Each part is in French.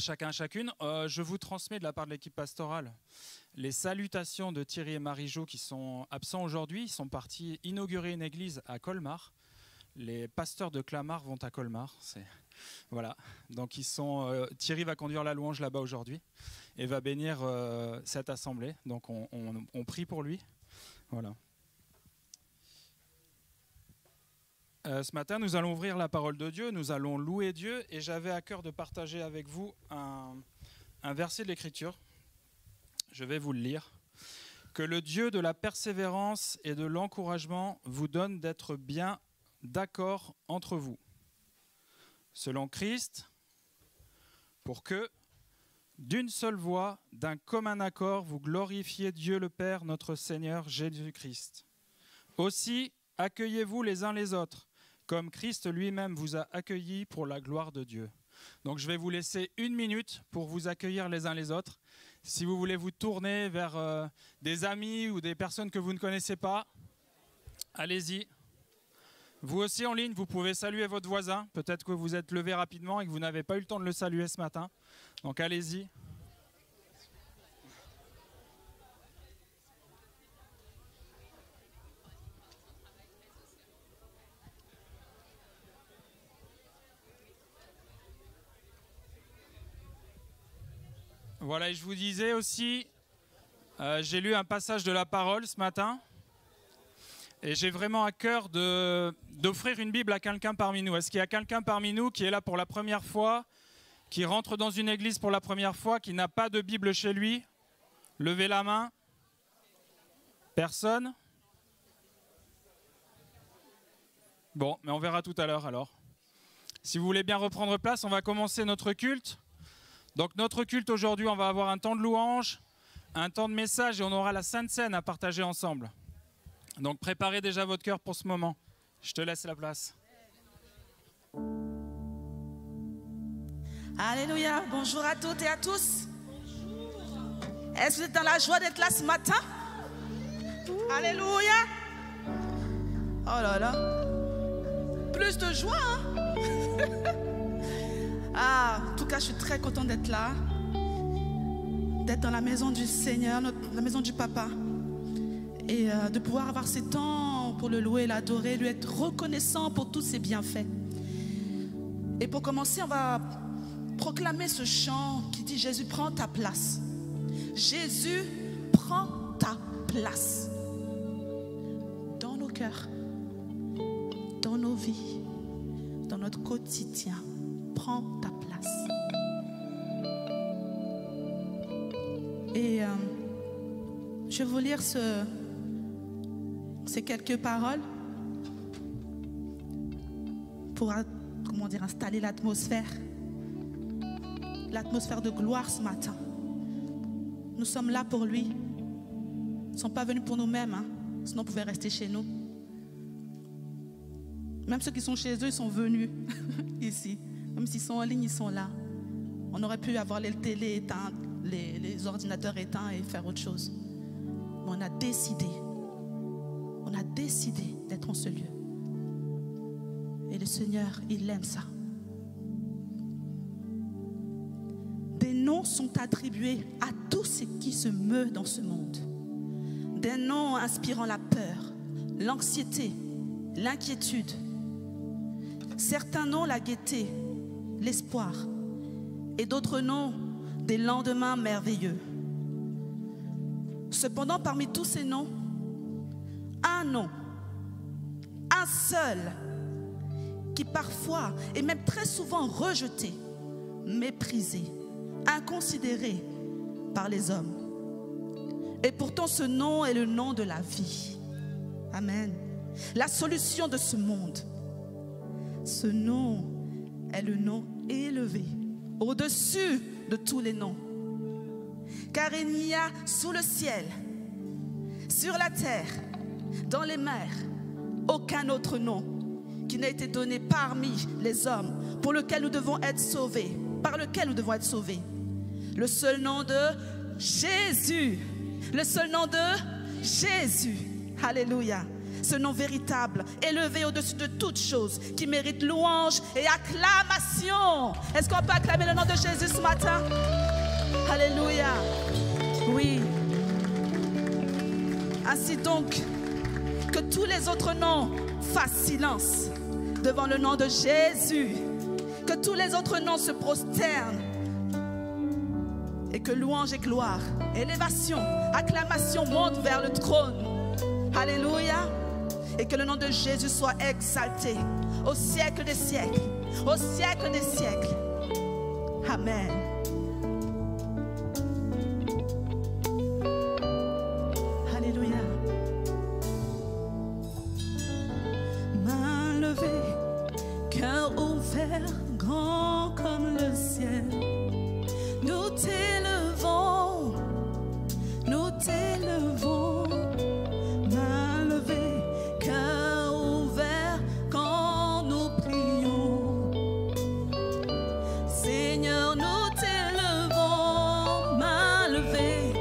chacun, chacune. Je vous transmets de la part de l'équipe pastorale les salutations de Thierry et Marie-Jo qui sont absents aujourd'hui. Ils sont partis inaugurer une église à Colmar. Les pasteurs de Clamart vont à Colmar. Voilà. Donc Thierry va conduire la louange là-bas aujourd'hui et va bénir cette assemblée. Donc on prie pour lui. Voilà. Ce matin, nous allons ouvrir la parole de Dieu, nous allons louer Dieu et j'avais à cœur de partager avec vous un verset de l'Écriture. Je vais vous le lire. Que le Dieu de la persévérance et de l'encouragement vous donne d'être bien d'accord entre vous, selon Christ, pour que, d'une seule voix, d'un commun accord, vous glorifiez Dieu le Père, notre Seigneur Jésus-Christ. Aussi, accueillez-vous les uns les autres, comme Christ lui-même vous a accueillis pour la gloire de Dieu. Donc je vais vous laisser 1 minute pour vous accueillir les uns les autres. Si vous voulez vous tourner vers des amis ou des personnes que vous ne connaissez pas, allez-y. Vous aussi en ligne, vous pouvez saluer votre voisin. Peut-être que vous êtes levé rapidement et que vous n'avez pas eu le temps de le saluer ce matin. Donc allez-y. Voilà, et je vous disais aussi, j'ai lu un passage de la parole ce matin et j'ai vraiment à cœur d'offrir une Bible à quelqu'un parmi nous. Est-ce qu'il y a quelqu'un parmi nous qui est là pour la première fois, qui rentre dans une église pour la première fois, qui n'a pas de Bible chez lui? Levez la main. Personne? Bon, mais on verra tout à l'heure alors. Si vous voulez bien reprendre place, on va commencer notre culte. Donc notre culte aujourd'hui, on va avoir un temps de louange, un temps de message et on aura la Sainte Seine à partager ensemble. Donc préparez déjà votre cœur pour ce moment. Je te laisse la place. Alléluia, bonjour à toutes et à tous. Est-ce que vous êtes dans la joie d'être là ce matin? Alléluia. Oh là là. Plus de joie, hein? En tout cas, je suis très contente d'être là, d'être dans la maison du Seigneur, la maison du Papa, et de pouvoir avoir ces temps pour le louer, l'adorer, lui être reconnaissant pour tous ses bienfaits. Et pour commencer, on va proclamer ce chant qui dit: Jésus, prends ta place. Jésus, prends ta place dans nos cœurs, dans nos vies, dans notre quotidien. Prends ta place. Et je vais vous lire ces quelques paroles pour, comment dire, installer l'atmosphère de gloire ce matin. Nous sommes là pour lui. Nous ne sommes pas venus pour nous-mêmes, hein, sinon on pouvait rester chez nous. Même ceux qui sont chez eux, ils sont venus ici. Même s'ils sont en ligne, ils sont là. On aurait pu avoir les télés éteintes, les ordinateurs éteints et faire autre chose. Mais on a décidé d'être en ce lieu. Et le Seigneur, il aime ça. Des noms sont attribués à tout ce qui se meut dans ce monde. Des noms inspirant la peur, l'anxiété, l'inquiétude. Certains noms la gaieté, l'espoir, et d'autres noms des lendemains merveilleux. Cependant, parmi tous ces noms, un nom, un seul, qui parfois et même très souvent rejeté, méprisé, inconsidéré par les hommes. Et pourtant ce nom est le nom de la vie. Amen. La solution de ce monde. Ce nom est le nom élevé, au-dessus de tous les noms. Car il n'y a sous le ciel, sur la terre, dans les mers, aucun autre nom qui n'a été donné parmi les hommes pour lequel nous devons être sauvés, par lequel nous devons être sauvés. Le seul nom de Jésus. Le seul nom de Jésus. Alléluia. ce nom véritable, élevé au-dessus de toute chose, qui mérite louange et acclamation. Est-ce qu'on peut acclamer le nom de Jésus ce matin? Alléluia. Oui. Ainsi donc, que tous les autres noms fassent silence devant le nom de Jésus. Que tous les autres noms se prosternent. Et que louange et gloire, élévation, acclamation montent vers le trône. Alléluia. Et que le nom de Jésus soit exalté au siècle des siècles. Au siècle des siècles. Amen. Alléluia. Main levée, cœur ouvert, grand comme le ciel. Nous t'élevons, nous t'élevons. Main levée, cœur ouvert, quand nous prions. Seigneur, nous t'élevons. Main levée,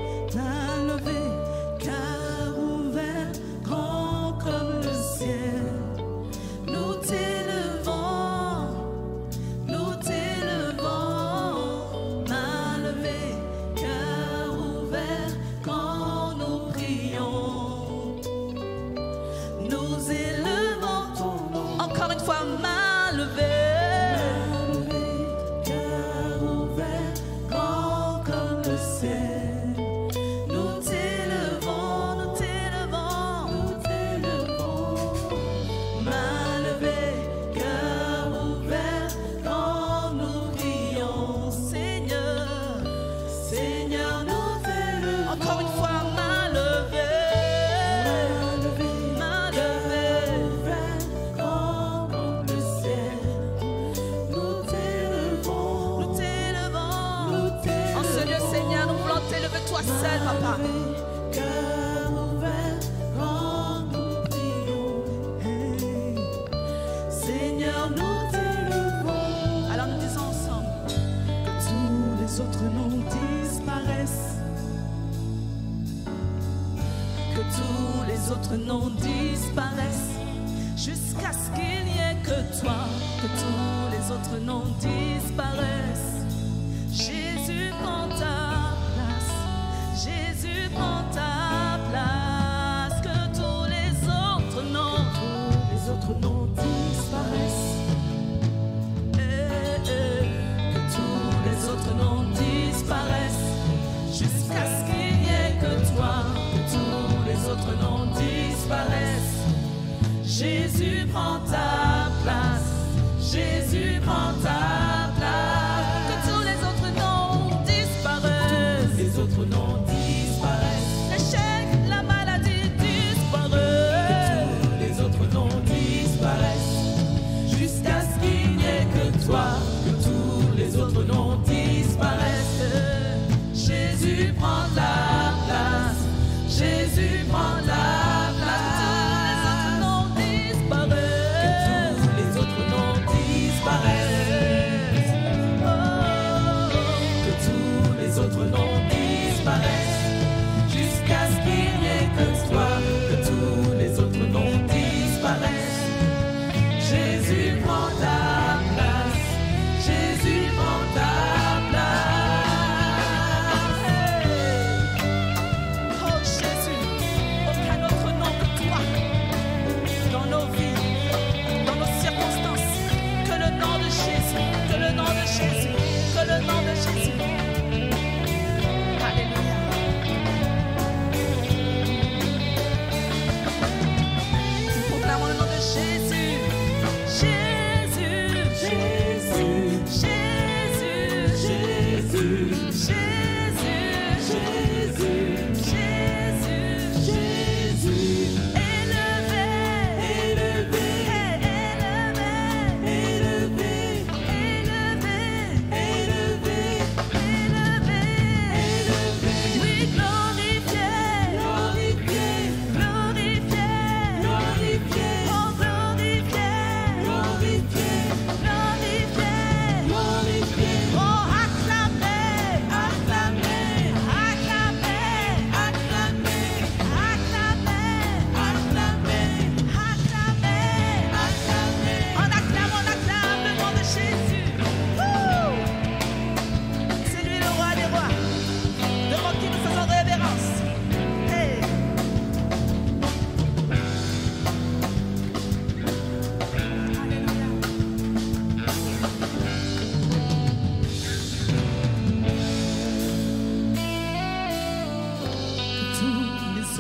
cœur ouvert, grand comme le ciel. Nous t'élevons, nous t'élevons. Main levée, cœur ouvert, quand nous prions. Nous élevons ton nom. Encore une fois, main levée, cœur ouvert, grand comme le ciel. Nous t'élevons, nous t'élevons, nous t'élevons. Main levée, cœur ouvert, quand nous prions. Seigneur, Seigneur, nous t'élevons. Encore une fois, main levée, main levée, grand comme le ciel. Nous t'élevons, nous t'élevons, nous t'élevons. En ce lieu, Seigneur, nous voulons t'élever toi seul, Papa. Cœur ouvert, quand nous prions. Hey. Seigneur, nous t'élevons. Alors nous disons ensemble que tous les autres noms disparaissent. Que tous les autres noms disparaissent jusqu'à ce qu'il n'y ait que toi. Que tous les autres noms disparaissent. Jésus prend ta place. Jésus prend ta place. Que tous les autres noms disparaissent. Que tous les autres noms disparaissent jusqu'à ce qu'il n'y ait que toi. Que tous les autres noms disparaissent. Jésus prend ta place. Jésus prend ta place. Que tous les autres noms disparaissent. Les autres noms disparaissent. L'échec, la maladie disparaissent. Que tous les autres noms disparaissent jusqu'à ce qu'il n'y ait que toi. Que tous les autres noms disparaissent. Jésus prend ta place. Jésus prend ta place. Que tous les autres noms disparaissent. Que tous les autres noms disparaissent.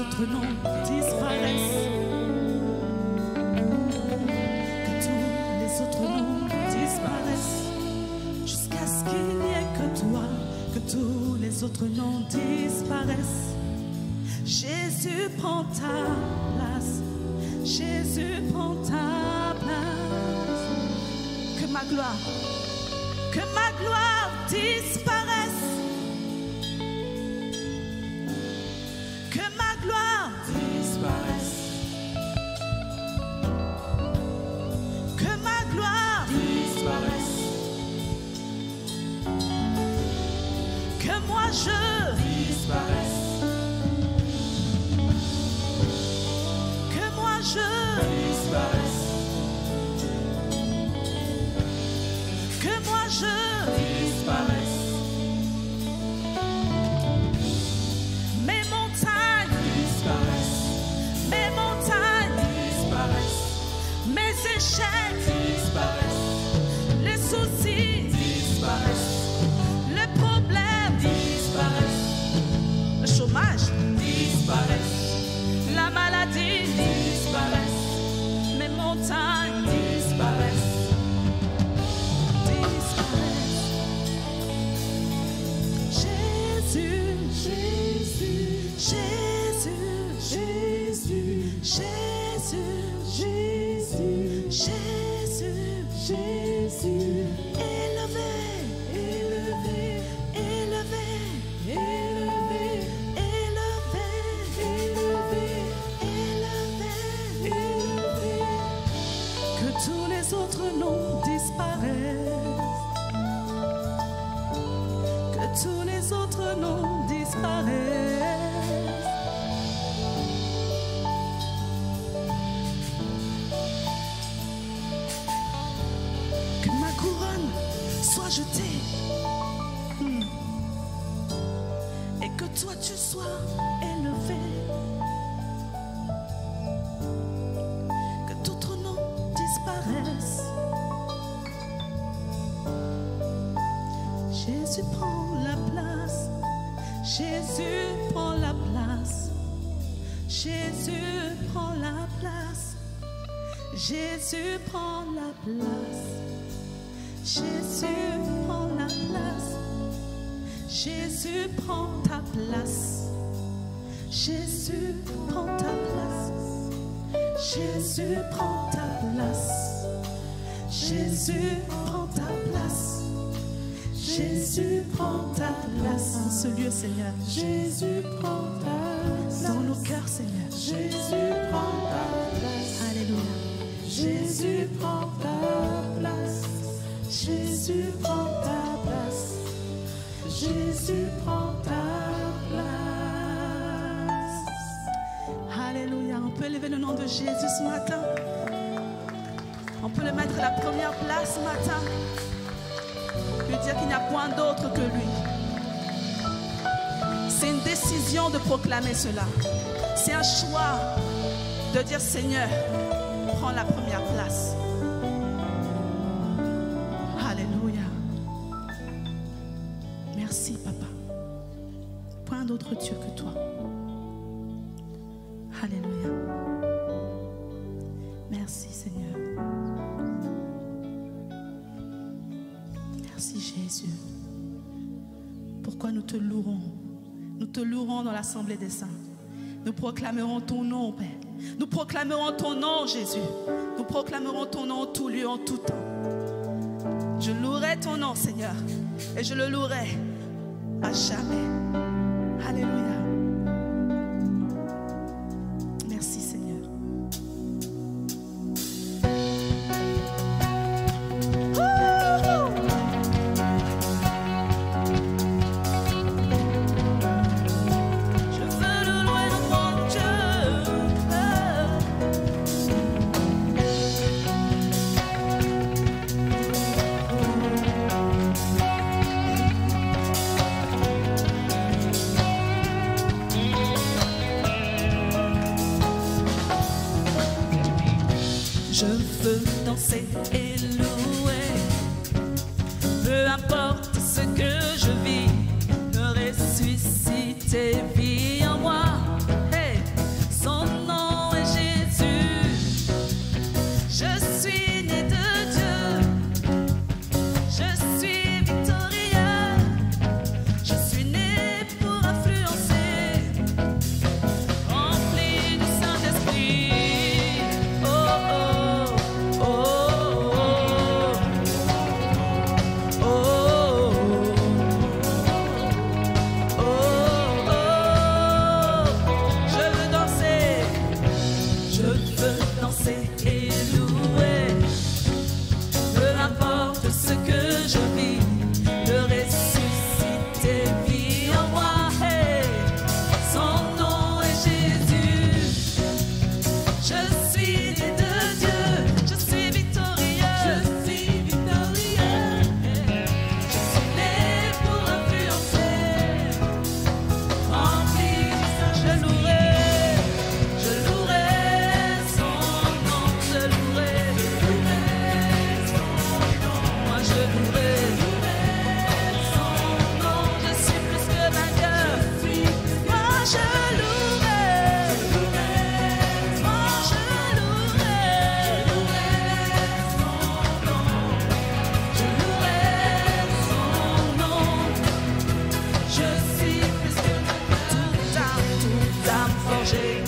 autres noms disparaissent. Que tous les autres noms disparaissent. Jusqu'à ce qu'il n'y ait que toi. Que tous les autres noms disparaissent. Jésus prend ta place. Jésus prend ta place. Que ma gloire disparaisse. Que ma gloire disparaisse. Que ma gloire Disparaisse. que moi je Disparaisse. que moi je Disparaisse. que moi je Disparaisse. mes montagnes Disparaisse. Disparaisse. mes échecs, Disparaisse. les soucis, Disparaisse. le problème, Disparaisse. le chômage, Disparaisse. la maladie, Disparaisse. mes montagnes Disparaisse. disparaissent. Jésus, Jésus, Jésus, Jésus, Jésus, Jésus, Jésus, élevé, élevé, élevé, élevé, élevé, élevé, élevé, élevé. Que tous les autres noms disparaissent. Que tous les autres noms disparaissent. Que ma couronne soit jetée. Et que toi tu sois élevé. Que d'autres noms disparaissent. Jésus prend la place. Jésus prend la place. Jésus prend la place. Jésus prend la place. Jésus prend la place. Jésus prend ta place. Jésus prend ta place. Jésus prend ta place. Jésus prend ta place. Jésus prend ta place dans ce lieu, Seigneur. Jésus prend ta place dans nos cœurs, Seigneur. Jésus prend ta place. Alléluia. Jésus prend ta place. Jésus prend ta place. Jésus prend ta place. Alléluia. On peut élever le nom de Jésus ce matin. On peut le mettre à la première place ce matin. Lui dire qu'il n'y a point d'autre que lui. C'est une décision de proclamer cela. C'est un choix de dire Seigneur, prends la première place. Alléluia. Merci Papa. Point d'autre Dieu que toi. Alléluia. Merci Seigneur. Merci Jésus. Pourquoi nous te louerons? Nous te louerons dans l'assemblée des saints. Nous proclamerons ton nom, Père. Nous proclamerons ton nom, Jésus. Nous proclamerons ton nom en tout lieu, en tout temps. Je louerai ton nom, Seigneur. Et je le louerai à jamais. Alléluia. Merci, Seigneur. Je veux danser et louer, peu importe ce que je vis, me ressusciter, vie en moi. Hey,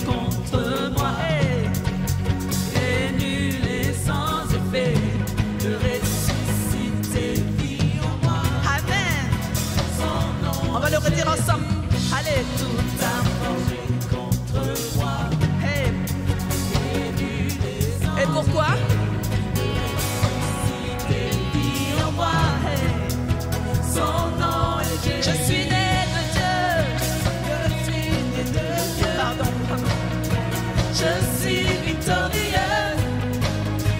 contre moi. Et nul est sans effet de ressusciter vie en moi. Amen. Son nom, on va le redire ensemble. Allez, tout a forgé contre moi. Et pourquoi? Je suis né de Dieu. Pardon. Je suis victorieux.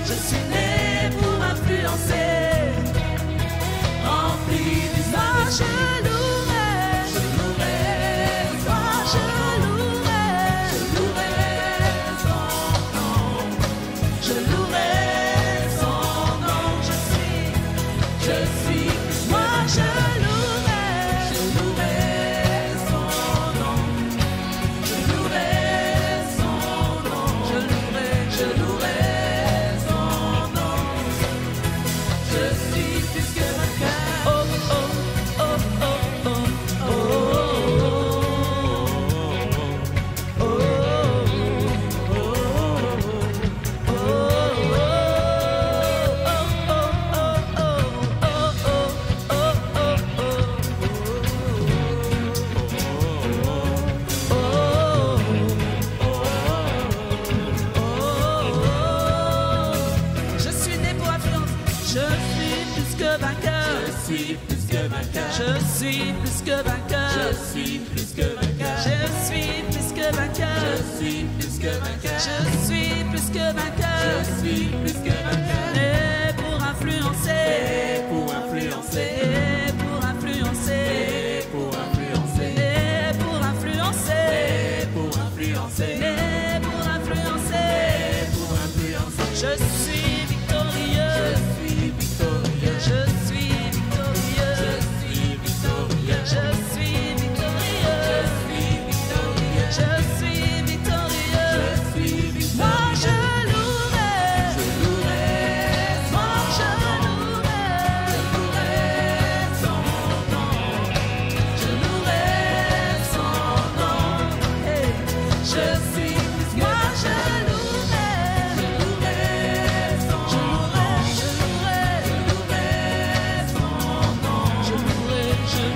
Je suis né pour influencer. Rempli du sang, je louerai. Je louerai. Moi, je louerai. Je louerai son nom. Je louerai son nom. Je suis. Moi, je suis plus que vainqueur. Je suis plus que vainqueur. Je suis plus que vainqueur. Je suis plus que vainqueur. Je suis plus que vainqueur. Je suis plus que vainqueur. Né pour influencer. Né pour influencer. Né pour influencer. Né pour influencer. Né pour influencer. Né pour influencer. Né pour influencer. Né pour influencer. Je suis victorieux. Je suis victorieux. Je suis victorieux. Je suis victorieux, je suis victorieux, je suis victorieux. Moi je louerai, moi je louerai son nom, je louerai son nom. Je suis, moi je louerai son nom, je louerai son nom, je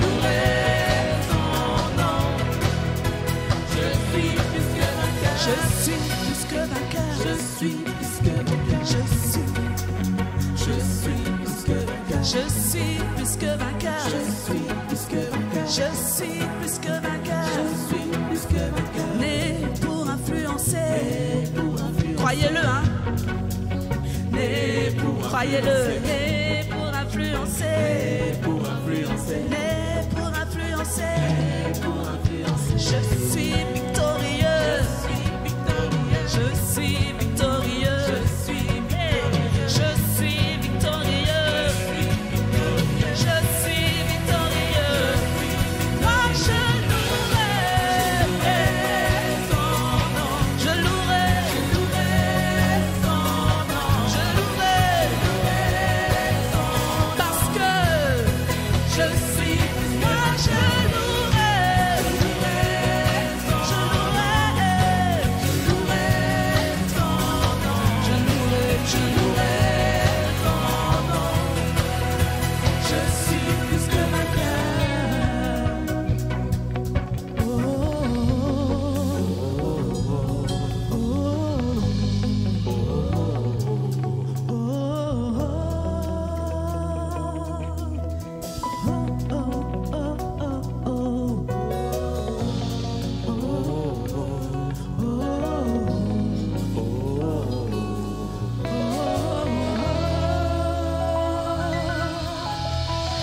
louerai. Je suis plus que vainqueur. Je suis plus que vainqueur. Je suis plus que vainqueur. Je suis plus que vainqueur. Je suis plus que vainqueur. Je suis plus que vainqueur. Je suis plus que vainqueur. Né pour influencer. Croyez-le, hein. Né pour croyez-le. Né pour influencer. Né pour influencer. Né pour influencer. Né pour influencer. Je suis victorieux. Je suis victorieux. Je suis victorieux. Je suis victorieux. Je suis victorieux. Moi je louerai son nom. Je louerai son nom. Je louerai son nom. Parce que je suis. Moi je louerai. Je louerai. Je louerai ton nom. Je suis plus que vainqueur.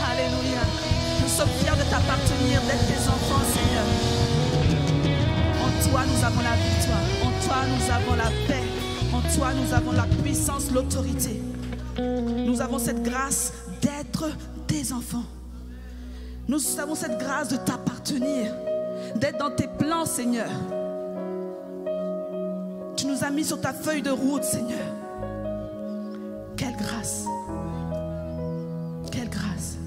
Alléluia. Nous sommes fiers de t'appartenir, d'être tes enfants, Seigneur. En toi, nous avons la victoire. En toi, nous avons la paix. En toi, nous avons la puissance, l'autorité. Nous avons cette grâce d'être tes enfants. Nous avons cette grâce de t'appartenir, d'être dans tes plans, Seigneur. Tu nous as mis sur ta feuille de route, Seigneur. Quelle grâce. Quelle grâce.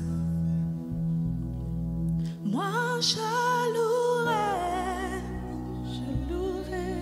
Moi je louerai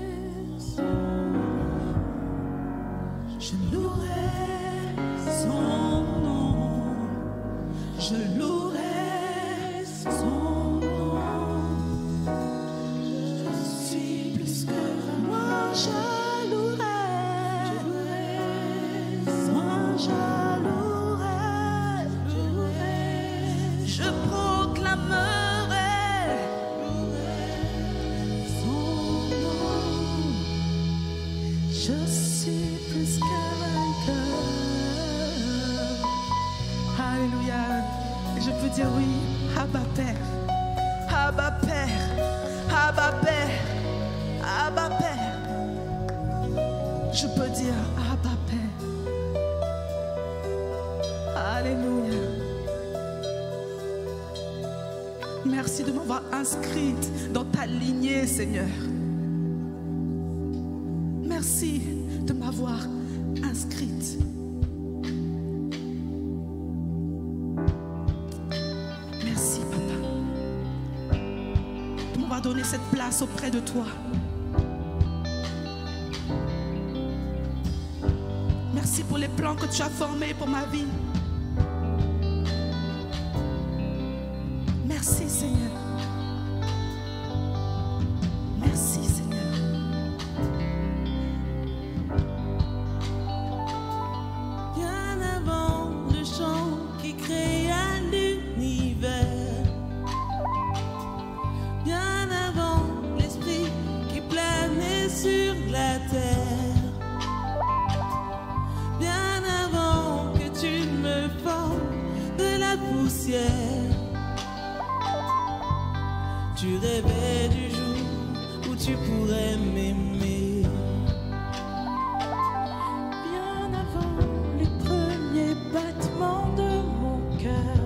Je peux dire oui, Abba Père, Abba Père, Abba Père, Abba Père. Je peux dire Abba Père. Alléluia. Merci de m'avoir inscrite dans ta lignée, Seigneur. Merci de m'avoir inscrite. Merci, Papa, de m'avoir donné cette place auprès de toi. Merci pour les plans que tu as formés pour ma vie. Merci, Seigneur. Merci, Seigneur. Bien avant le chant qui créa l'univers, bien avant l'esprit qui planait sur la terre, bien avant que tu me formes de la poussière, tu rêvais du jour où tu pourrais m'aimer. Bien avant les premiers battements de mon cœur,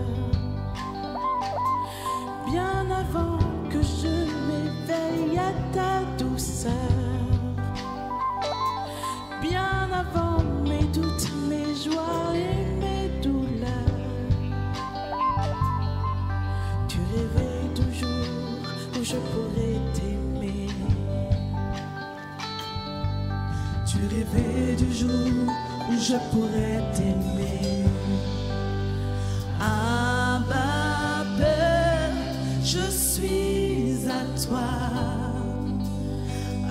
bien avant que je m'éveille à ta douceur, bien avant mes doutes, mes joies et mes douleurs, tu rêvais du jour où je pourrais t'aimer. Tu rêvais du jour où je pourrais t'aimer. Abba Père, je suis à toi.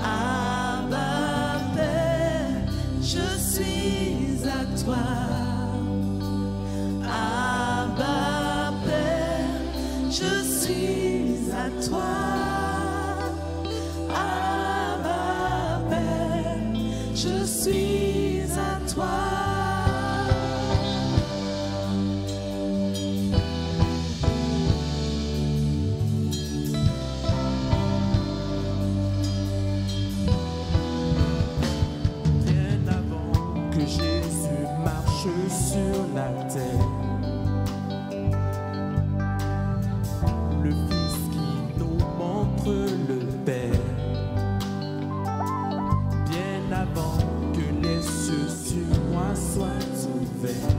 Abba Père, je suis à toi. Abba Père, je suis à toi. Abba Père, je suis à toi. Bien avant que Jésus marche sur la terre, le Fils qui nous montre le Père, bien avant que les cieux sur moi soient ouverts,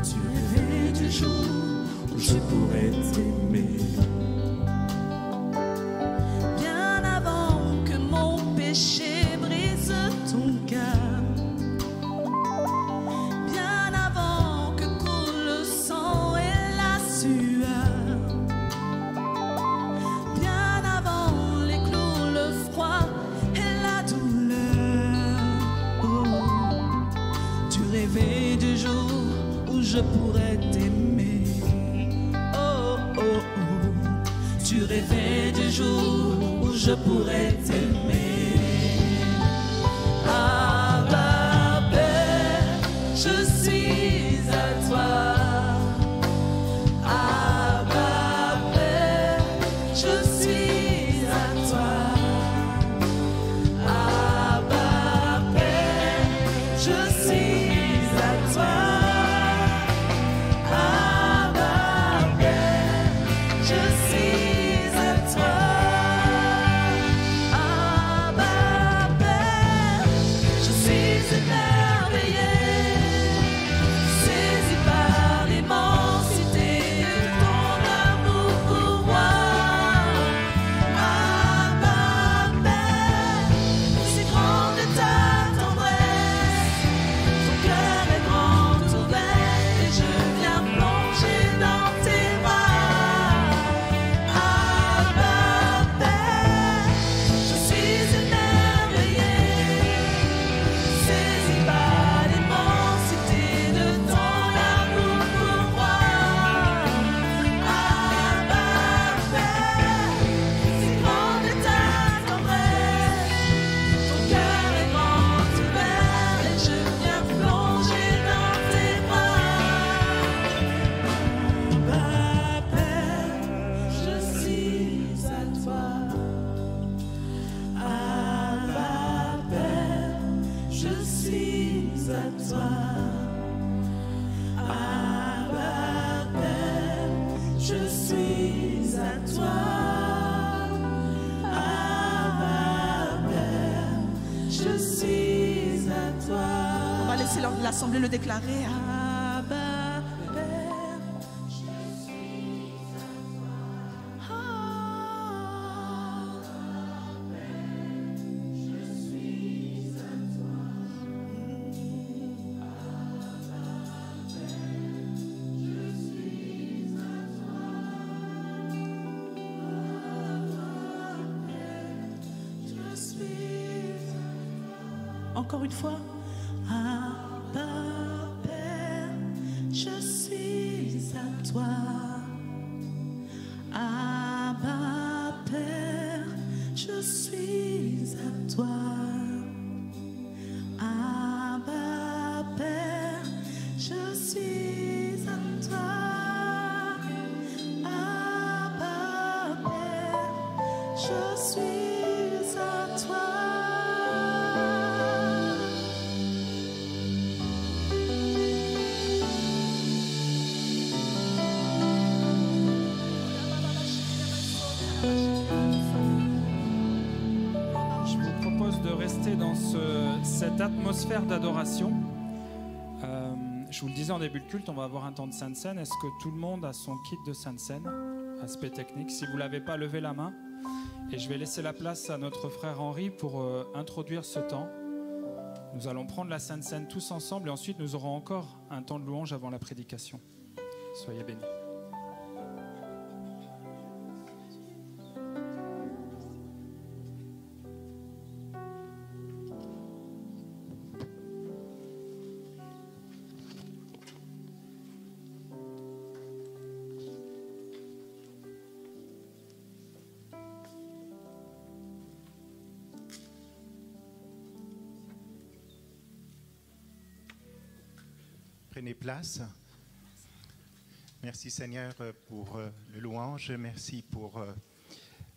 tu rêvais du jour où je pourrais t'aimer. Bien avant que mon péché brise ton cœur, bien avant que coule le sang et la sueur, bien avant les clous, le froid et la douleur, oh, tu rêvais du jour où je pourrais t'aimer. Oh, oh, oh. Tu rêvais du jour où je pourrais t'aimer. Abba Père, je suis à toi. Abba Père, je suis à toi. Abba Père, je suis à toi. Abba Père, je suis à toi. à toi. Abba, Père, je suis à toi. Abba, Père, je suis à toi. On va laisser l'assemblée le déclarer. Abba, Père. Encore une fois. Abba, Père, je suis à toi. Abba, Père, je suis à toi. Abba, Père, je suis à toi. Abba, Père, je suis à toi. Je vous propose de rester dans cette atmosphère d'adoration. Je vous le disais en début de culte, on va avoir un temps de Sainte Seine. Est-ce que tout le monde a son kit de Sainte Seine? Aspect technique. Si vous ne l'avez pas, levez la main. Et je vais laisser la place à notre frère Henri pour introduire ce temps. Nous allons prendre la Sainte Seine tous ensemble et ensuite nous aurons encore un temps de louange avant la prédication. Soyez bénis. Prenez place. Merci Seigneur pour le louange. Merci pour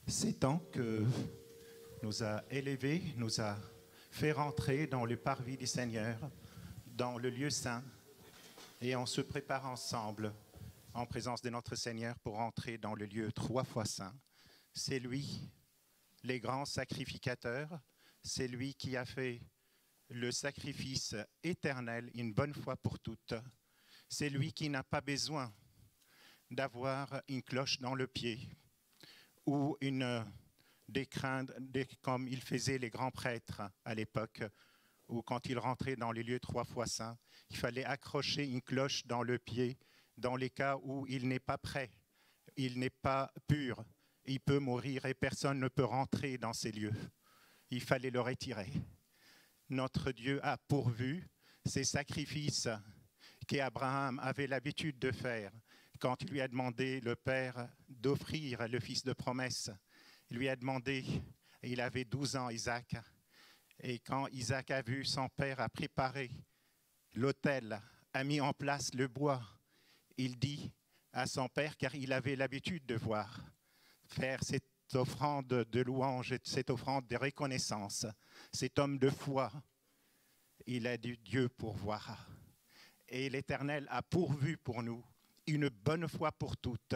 ces temps que nous a élevés, nous a fait rentrer dans le parvis du Seigneur, dans le lieu saint. Et on se prépare ensemble en présence de notre Seigneur pour entrer dans le lieu 3 fois saint. C'est lui, les grands sacrificateurs. C'est lui qui a fait le sacrifice éternel une bonne fois pour toutes. C'est lui qui n'a pas besoin d'avoir une cloche dans le pied ou des crindes comme ils faisaient les grands prêtres à l'époque, ou quand ils rentraient dans les lieux 3 fois saints, il fallait accrocher une cloche dans le pied dans les cas où il n'est pas prêt, il n'est pas pur, il peut mourir et personne ne peut rentrer dans ces lieux. Il fallait le retirer. Notre Dieu a pourvu ces sacrifices qu'Abraham avait l'habitude de faire quand il lui a demandé, le Père, d'offrir le fils de promesse. Il lui a demandé, il avait 12 ans, Isaac, et quand Isaac a vu son père a préparé l'autel, a mis en place le bois, il dit à son père, car il avait l'habitude de voir, faire cette offrande de louange, cette offrande de reconnaissance. Cet homme de foi, il a dit Dieu pourvoira. Et l'Éternel a pourvu pour nous une bonne fois pour toutes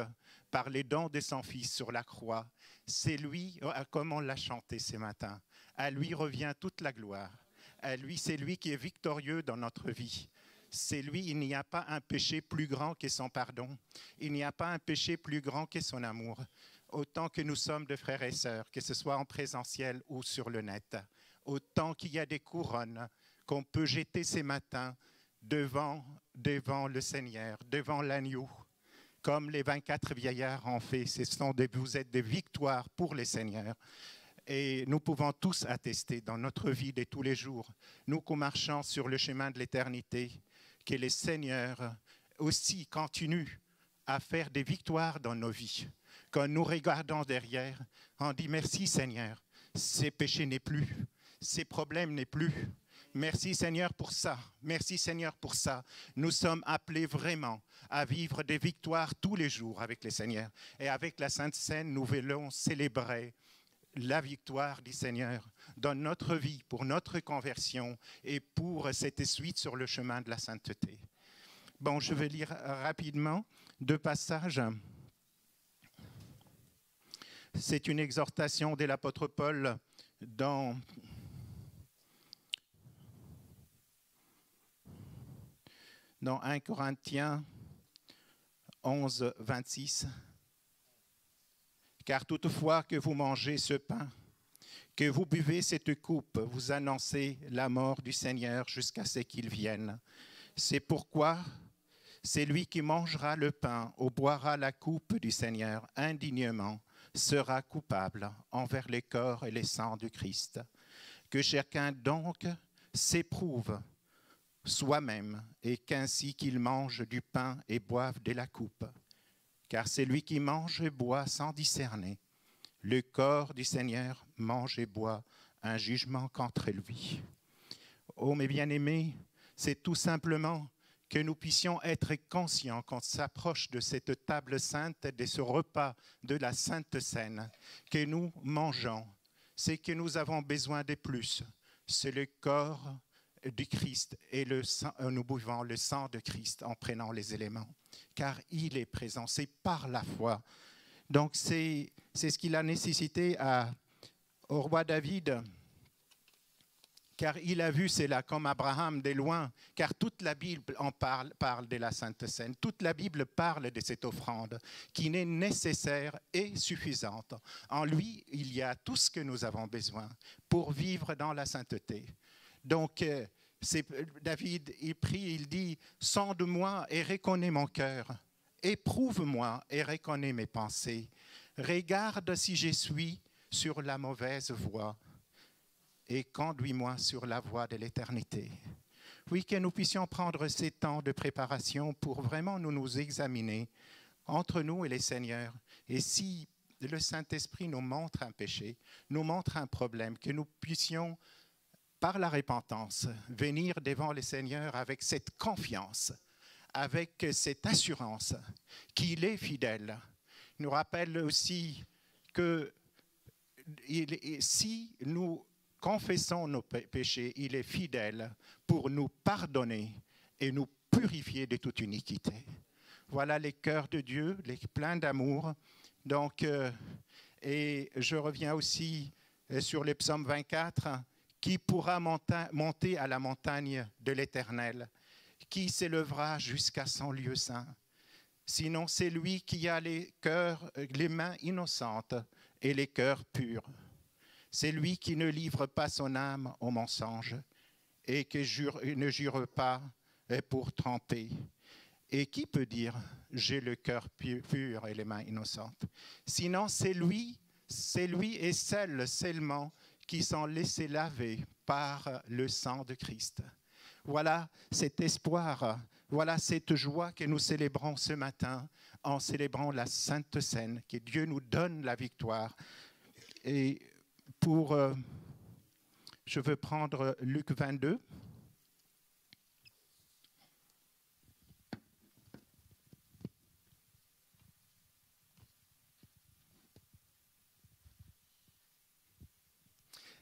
par les dons de son Fils sur la croix. C'est lui, comme on l'a chanté ce matin, à lui revient toute la gloire. À lui, c'est lui qui est victorieux dans notre vie. C'est lui, il n'y a pas un péché plus grand que son pardon. Il n'y a pas un péché plus grand que son amour. Autant que nous sommes de frères et sœurs, que ce soit en présentiel ou sur le net, autant qu'il y a des couronnes qu'on peut jeter ces matins devant le Seigneur, devant l'agneau, comme les 24 vieillards ont fait. Vous êtes des victoires pour le Seigneur. Et nous pouvons tous attester dans notre vie de tous les jours, nous qui marchons sur le chemin de l'éternité, que le Seigneur aussi continue à faire des victoires dans nos vies. Quand nous regardons derrière, on dit merci Seigneur, ces péchés n'est plus, ces problèmes n'est plus. Merci Seigneur pour ça, merci Seigneur pour ça. Nous sommes appelés vraiment à vivre des victoires tous les jours avec le Seigneur. Et avec la Sainte Seine, nous voulons célébrer la victoire du Seigneur dans notre vie, pour notre conversion et pour cette suite sur le chemin de la sainteté. Bon, je vais lire rapidement 2 passages. C'est une exhortation de l'apôtre Paul dans dans 1 Corinthiens 11, 26. « Car toutefois que vous mangez ce pain, que vous buvez cette coupe, vous annoncez la mort du Seigneur jusqu'à ce qu'il vienne. C'est pourquoi celui qui mangera le pain ou boira la coupe du Seigneur indignement sera coupable envers les corps et les sangs du Christ. Que chacun donc s'éprouve soi-même, et qu'ainsi qu'il mange du pain et boive de la coupe. Car celui qui mange et boit sans discerner le corps du Seigneur mange et boit un jugement contre lui. » Oh mes bien-aimés, c'est tout simplement que nous puissions être conscients qu'on s'approche de cette table sainte, de ce repas de la Sainte Seine que nous mangeons. C'est que nous avons besoin de plus. C'est le corps du Christ et le sang, nous buvons le sang de Christ en prenant les éléments, car il est présent, c'est par la foi. Donc c'est ce qu'il a nécessité au roi David, car il a vu cela comme Abraham de loin, car toute la Bible en parle de la Sainte Seine, toute la Bible parle de cette offrande qui n'est nécessaire et suffisante. En lui, il y a tout ce que nous avons besoin pour vivre dans la sainteté. Donc, David, il prie, il dit « Sonde-moi et reconnais mon cœur, éprouve-moi et reconnais mes pensées, regarde si je suis sur la mauvaise voie et conduis-moi sur la voie de l'éternité. » Oui, que nous puissions prendre ces temps de préparation pour vraiment nous examiner entre nous et le Seigneur. Et si le Saint-Esprit nous montre un péché, nous montre un problème, que nous puissions par la repentance, venir devant le Seigneur avec cette confiance, avec cette assurance qu'il est fidèle. Il nous rappelle aussi que si nous confessons nos péchés, il est fidèle pour nous pardonner et nous purifier de toute iniquité. Voilà les cœurs de Dieu, les pleins d'amour. Donc, et je reviens aussi sur le psaume 24. Qui pourra monter à la montagne de l'Éternel? Qui s'élèvera jusqu'à son lieu saint? Sinon, c'est lui qui a les mains innocentes et les cœurs purs. C'est lui qui ne livre pas son âme au mensonge et qui ne jure pas pour tromper. Et qui peut dire « j'ai le cœur pur et les mains innocentes » ? Sinon, c'est lui et seulement qui sont laissés laver par le sang de Christ. Voilà cet espoir, voilà cette joie que nous célébrons ce matin en célébrant la Sainte Seine, que Dieu nous donne la victoire. Et je veux prendre Luc 22.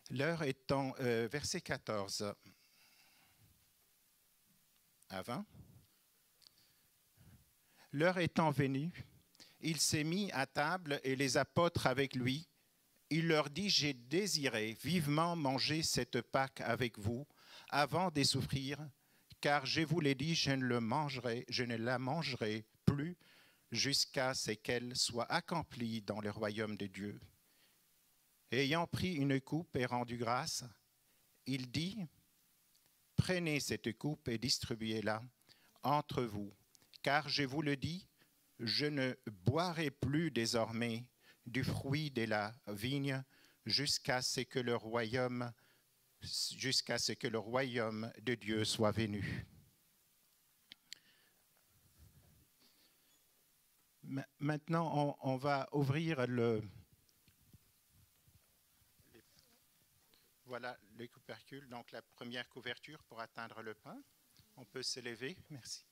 L'heure étant, verset 14 à 20. L'heure étant venue, il s'est mis à table et les apôtres avec lui. Il leur dit « J'ai désiré vivement manger cette Pâque avec vous avant de souffrir, car je vous l'ai dit, je ne la mangerai plus jusqu'à ce qu'elle soit accomplie dans le royaume de Dieu. » Ayant pris une coupe et rendu grâce, il dit « Prenez cette coupe et distribuez-la entre vous, car je vous le dis, je ne boirai plus désormais du fruit de la vigne jusqu'à ce que le royaume de Dieu soit venu. » Maintenant, on va ouvrir Voilà le coupercule, donc la première couverture pour atteindre le pain. On peut se lever, merci.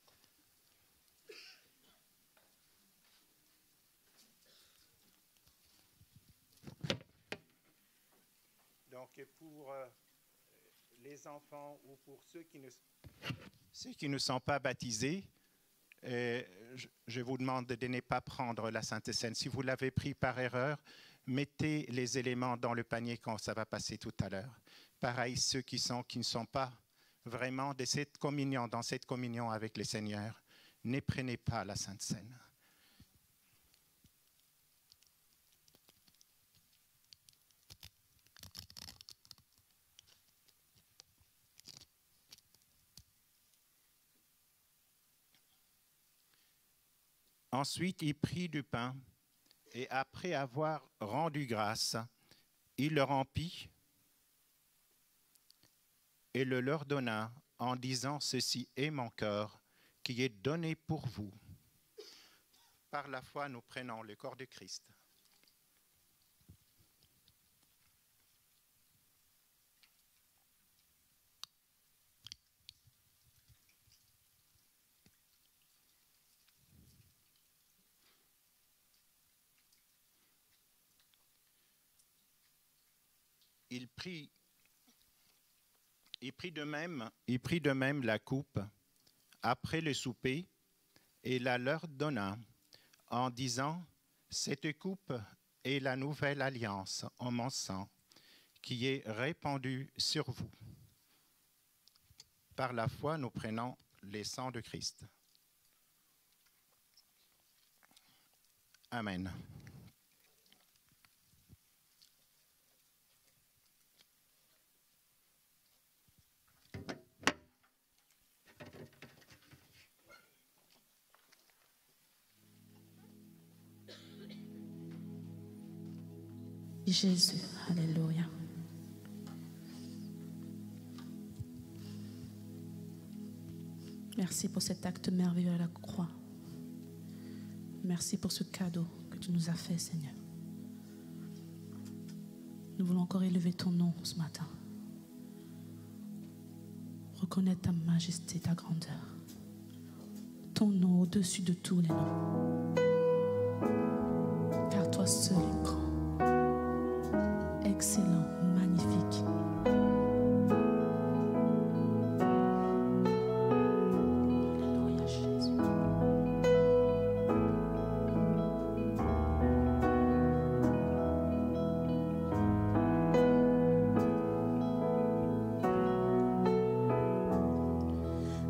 Donc pour les enfants ou pour ceux qui ne sont pas baptisés, je vous demande de ne pas prendre la Sainte Seine. Si vous l'avez pris par erreur, mettez les éléments dans le panier quand ça va passer tout à l'heure. Pareil, ceux qui ne sont pas vraiment dans cette communion avec le Seigneur, ne prenez pas la Sainte Seine. Ensuite, il prit du pain et après avoir rendu grâce, il le rompit et le leur donna en disant « Ceci est mon corps qui est donné pour vous. » Par la foi, nous prenons le corps de Christ. Il prit de même la coupe après le souper et la leur donna en disant « Cette coupe est la nouvelle alliance en mon sang qui est répandue sur vous. » Par la foi, nous prenons le sang de Christ. Amen. Jésus, alléluia. Merci pour cet acte merveilleux à la croix. Merci pour ce cadeau que tu nous as fait, Seigneur. Nous voulons encore élever ton nom ce matin. Reconnaître ta majesté, ta grandeur. Ton nom au-dessus de tous les noms. Car toi seul est grand. Excellent, magnifique. Alléluia, Jésus.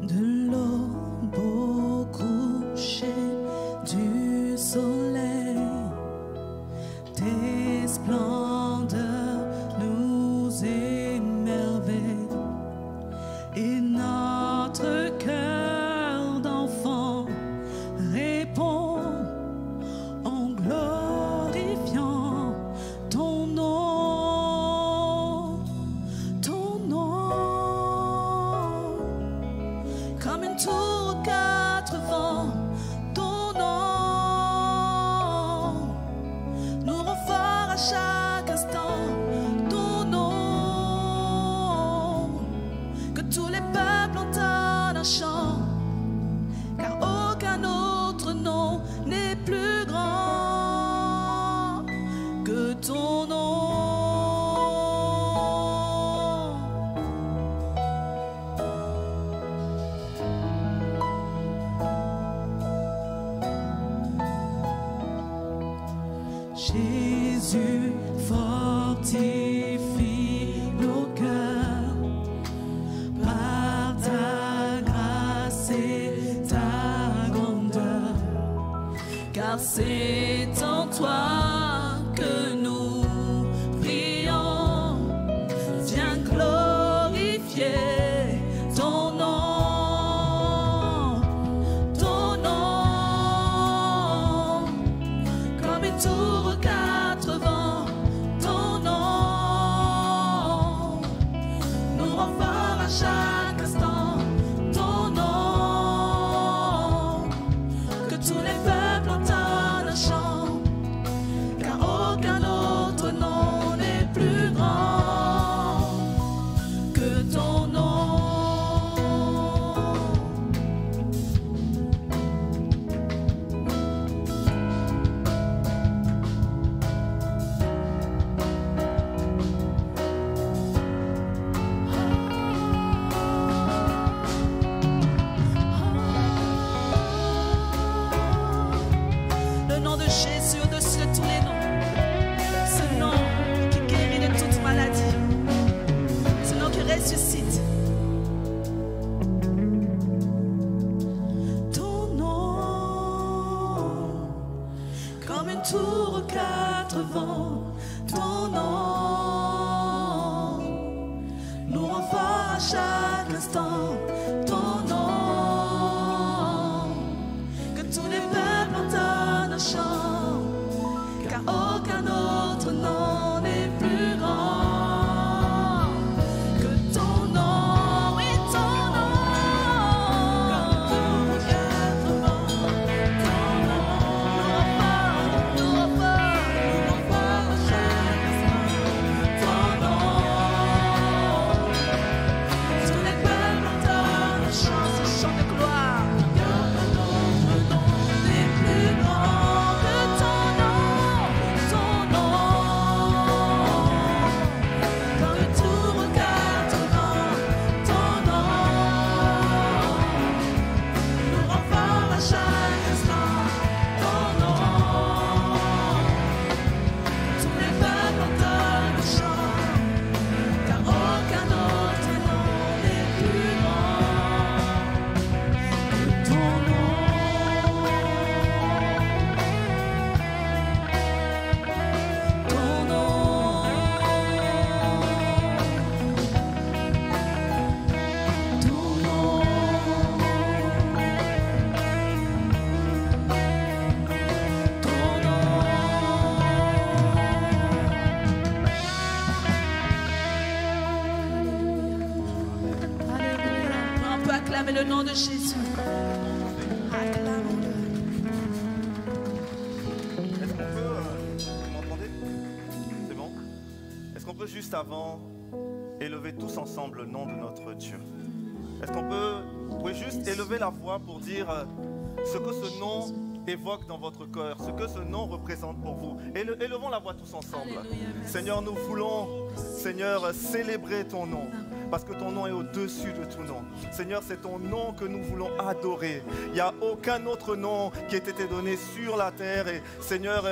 De l'eau beau coucher du soleil, tes splendeurs nous émerveillent, et notre cœur d'enfant répond en glorifiant ton nom, comme une tour aux quatre vents. Ton nom nous rend fort à chaque instant. Ton nom, que tous les peuples entendent un chant, car aucun autre nom n'est plus grand que ton nom. Jésus fortifie nos cœurs par ta grâce et ta grandeur, car c'est en toi que nous prions. Viens glorifier ton nom, comme une tour aux quatre vents. Ton nom nous rend fort à chaque instant. Ton nom, que tous les peuples entendent un chant. instant ton nom. Que tous les peuples entendent un chant, car aucun autre nom n'est plus grand que ton nom, oui ton nom. Comme tous les quatre vents, ton nom nous renforce à chaque instant. Ton nom, tous les peuples entendent un chant, ce chant de gloire. Car aucun autre nom n'est plus grand que ton nom, ton nom. Quand le tout regarde ton nom nous renforce à chaque instant. Ton nom, tous les peuples entendent le chant, car aucun autre nom n'est plus grand que ton nom. Ton nom, ton nom, ton nom. Alléluia. On peut acclamer le nom de Jésus. Acclamons-le. Est-ce qu'on peut... vous m'entendez? C'est bon? Est-ce qu'on peut juste avant élever tous ensemble le nom de notre Dieu? Est-ce qu'on peut juste élever la voix pour dire ce que ce nom évoque dans votre cœur, ce que ce nom représente pour vous? Élevons la voix tous ensemble. Alléluia, merci. Seigneur, nous voulons, Seigneur, célébrer ton nom. Parce que ton nom est au-dessus de tout nom. Seigneur, c'est ton nom que nous voulons adorer. Il n'y a aucun autre nom qui ait été donné sur la terre et, Seigneur,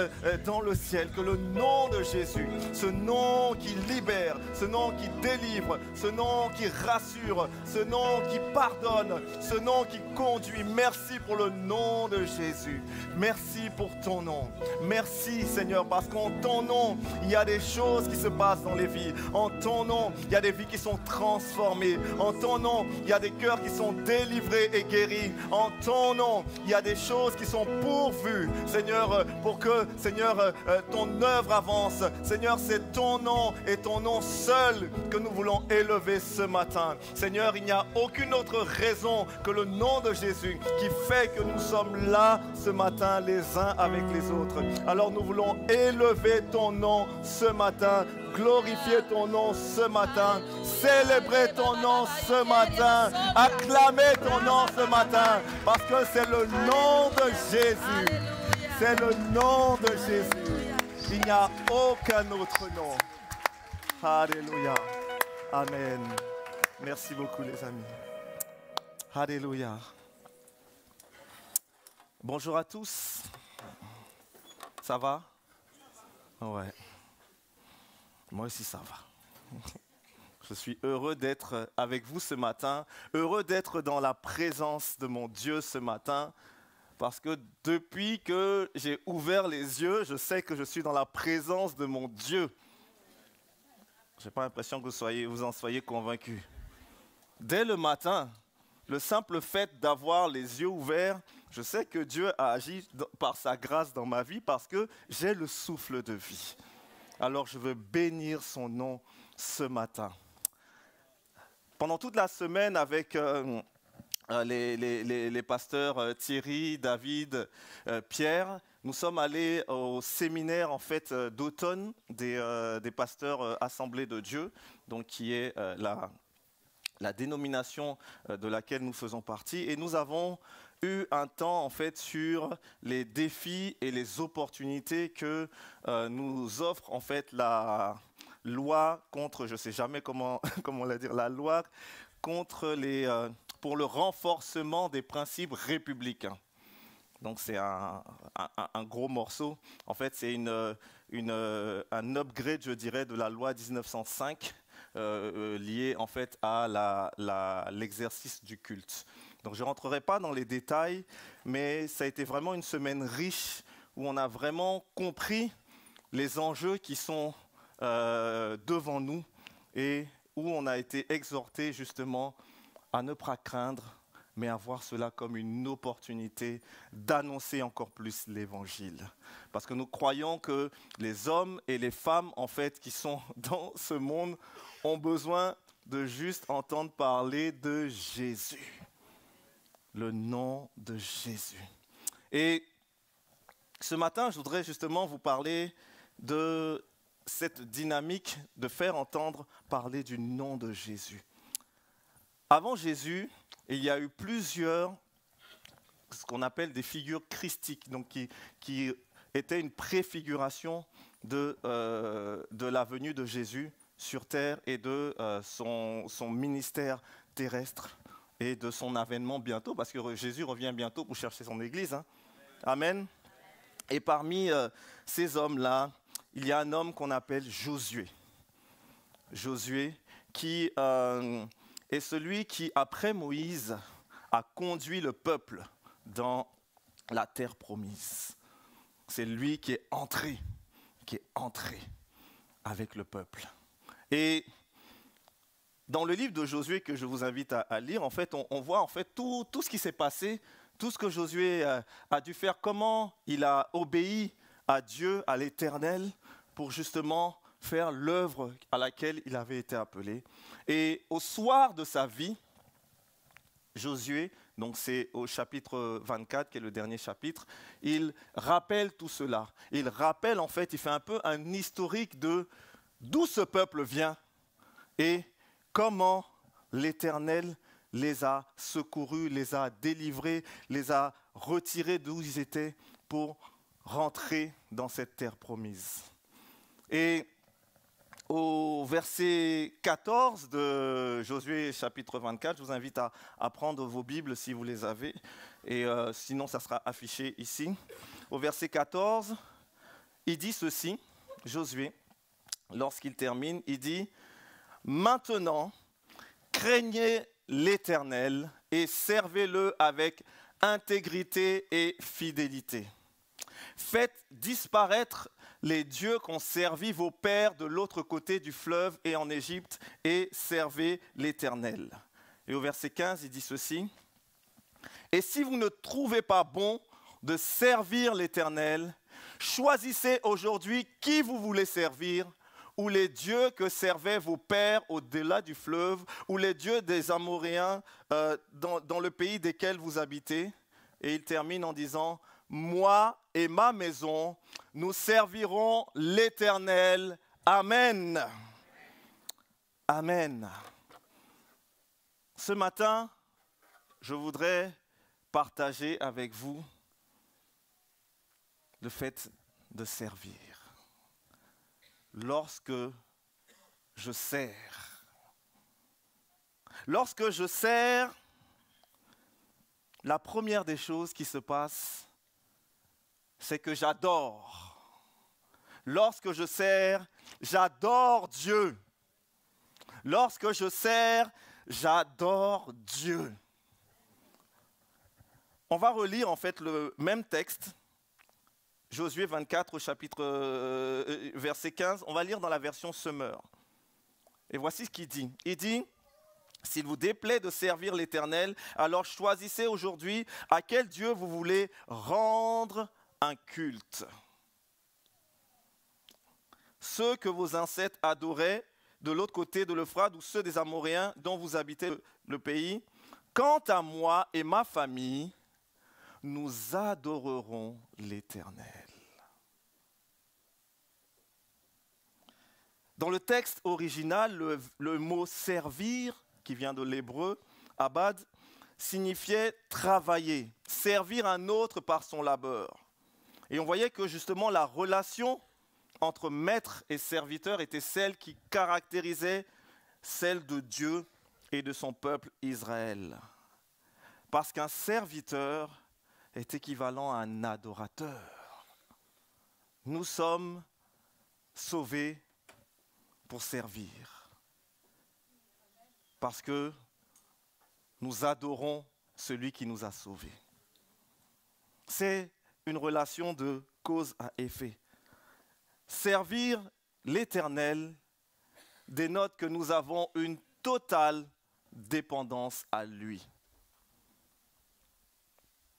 dans le ciel, que le nom de Jésus, ce nom qui libère, ce nom qui délivre, ce nom qui rassure, ce nom qui pardonne, ce nom qui conduit. Merci pour le nom de Jésus. Merci pour ton nom. Merci, Seigneur, parce qu'en ton nom, il y a des choses qui se passent dans les vies. En ton nom, il y a des vies qui sont transformées. En ton nom, il y a des cœurs qui sont délivrés et guéris. En ton nom, il y a des choses qui sont pourvues, Seigneur, pour que, Seigneur, ton œuvre avance. Seigneur, c'est ton nom et ton nom seul que nous voulons élever ce matin. Seigneur, il n'y a aucune autre raison que le nom de Jésus qui fait que nous sommes là ce matin les uns avec les autres. Alors nous voulons élever ton nom ce matin, glorifier ton nom ce matin, célébrer ton nom ce matin, acclamer ton nom ce matin, parce que c'est le nom de Jésus. C'est le nom de Jésus. Il n'y a aucun autre nom. Alléluia. Amen. Merci beaucoup les amis. Alléluia. Bonjour à tous. Ça va? Ouais. Moi aussi ça va. Je suis heureux d'être avec vous ce matin, heureux d'être dans la présence de mon Dieu ce matin, parce que depuis que j'ai ouvert les yeux, je sais que je suis dans la présence de mon Dieu. Je n'ai pas l'impression que vous en soyez convaincus. Dès le matin, le simple fait d'avoir les yeux ouverts, je sais que Dieu a agi par sa grâce dans ma vie parce que j'ai le souffle de vie. Alors je veux bénir son nom ce matin. Pendant toute la semaine avec les pasteurs Thierry, David, Pierre, nous sommes allés au séminaire en fait d'automne des pasteurs Assemblée de Dieu, donc qui est la dénomination de laquelle nous faisons partie, et nous avons eu un temps en fait sur les défis et les opportunités que nous offre en fait la loi contre, je ne sais jamais comment la dire, la loi contre pour le renforcement des principes républicains. Donc c'est un gros morceau. En fait, c'est un upgrade, je dirais, de la loi 1905 liée en fait à l'exercice du culte. Donc je ne rentrerai pas dans les détails, mais ça a été vraiment une semaine riche où on a vraiment compris les enjeux qui sont devant nous et où on a été exhorté justement à ne pas craindre, mais à voir cela comme une opportunité d'annoncer encore plus l'Évangile. Parce que nous croyons que les hommes et les femmes, en fait, qui sont dans ce monde, ont besoin de juste entendre parler de Jésus. Le nom de Jésus. Et ce matin, je voudrais justement vous parler de cette dynamique de faire entendre parler du nom de Jésus. Avant Jésus, il y a eu plusieurs, ce qu'on appelle des figures christiques, donc qui étaient une préfiguration de la venue de Jésus sur terre et de son ministère terrestre et de son avènement bientôt, parce que Jésus revient bientôt pour chercher son Église. Hein. Amen. Et parmi ces hommes-là, il y a un homme qu'on appelle Josué. Josué qui est celui qui, après Moïse, a conduit le peuple dans la terre promise. C'est lui qui est entré avec le peuple. Et dans le livre de Josué que je vous invite à lire, en fait, on voit en fait tout ce qui s'est passé, tout ce que Josué a dû faire, comment il a obéi à Dieu, à l'Éternel, pour justement faire l'œuvre à laquelle il avait été appelé. Et au soir de sa vie, Josué, donc c'est au chapitre 24, qui est le dernier chapitre, il rappelle tout cela. Il rappelle, en fait, il fait un peu un historique de d'où ce peuple vient et comment l'Éternel les a secourus, les a délivrés, les a retirés d'où ils étaient pour rentrer dans cette terre promise. Et au verset 14 de Josué chapitre 24, je vous invite à prendre vos Bibles si vous les avez, et sinon ça sera affiché ici. Au verset 14, il dit ceci, Josué, lorsqu'il termine, il dit « Maintenant, craignez l'Éternel et servez-le avec intégrité et fidélité. Faites disparaître les dieux qu'ont servi vos pères de l'autre côté du fleuve et en Égypte, et servez l'Éternel. » Et au verset 15, il dit ceci. « Et si vous ne trouvez pas bon de servir l'Éternel, choisissez aujourd'hui qui vous voulez servir, ou les dieux que servaient vos pères au-delà du fleuve, ou les dieux des Amoréens dans le pays desquels vous habitez. » Et il termine en disant « Moi et ma maison, nous servirons l'Éternel. Amen. » Amen. Ce matin, je voudrais partager avec vous le fait de servir. Lorsque je sers, la première des choses qui se passe, c'est que j'adore. Lorsque je sers, j'adore Dieu. Lorsque je sers, j'adore Dieu. On va relire en fait le même texte, Josué 24, verset 15. On va lire dans la version Semeur. Et voici ce qu'il dit. Il dit « S'il vous déplaît de servir l'Éternel, alors choisissez aujourd'hui à quel Dieu vous voulez rendre un culte. Ceux que vos ancêtres adoraient de l'autre côté de l'Euphrate ou ceux des Amoréens dont vous habitez le pays. Quant à moi et ma famille, nous adorerons l'Éternel. » Dans le texte original, le mot « servir », qui vient de l'hébreu, abad, signifiait travailler, servir un autre par son labeur. Et on voyait que justement la relation entre maître et serviteur était celle qui caractérisait celle de Dieu et de son peuple Israël. Parce qu'un serviteur est équivalent à un adorateur. Nous sommes sauvés pour servir. Parce que nous adorons celui qui nous a sauvés. C'est une relation de cause à effet. Servir l'Éternel dénote que nous avons une totale dépendance à lui.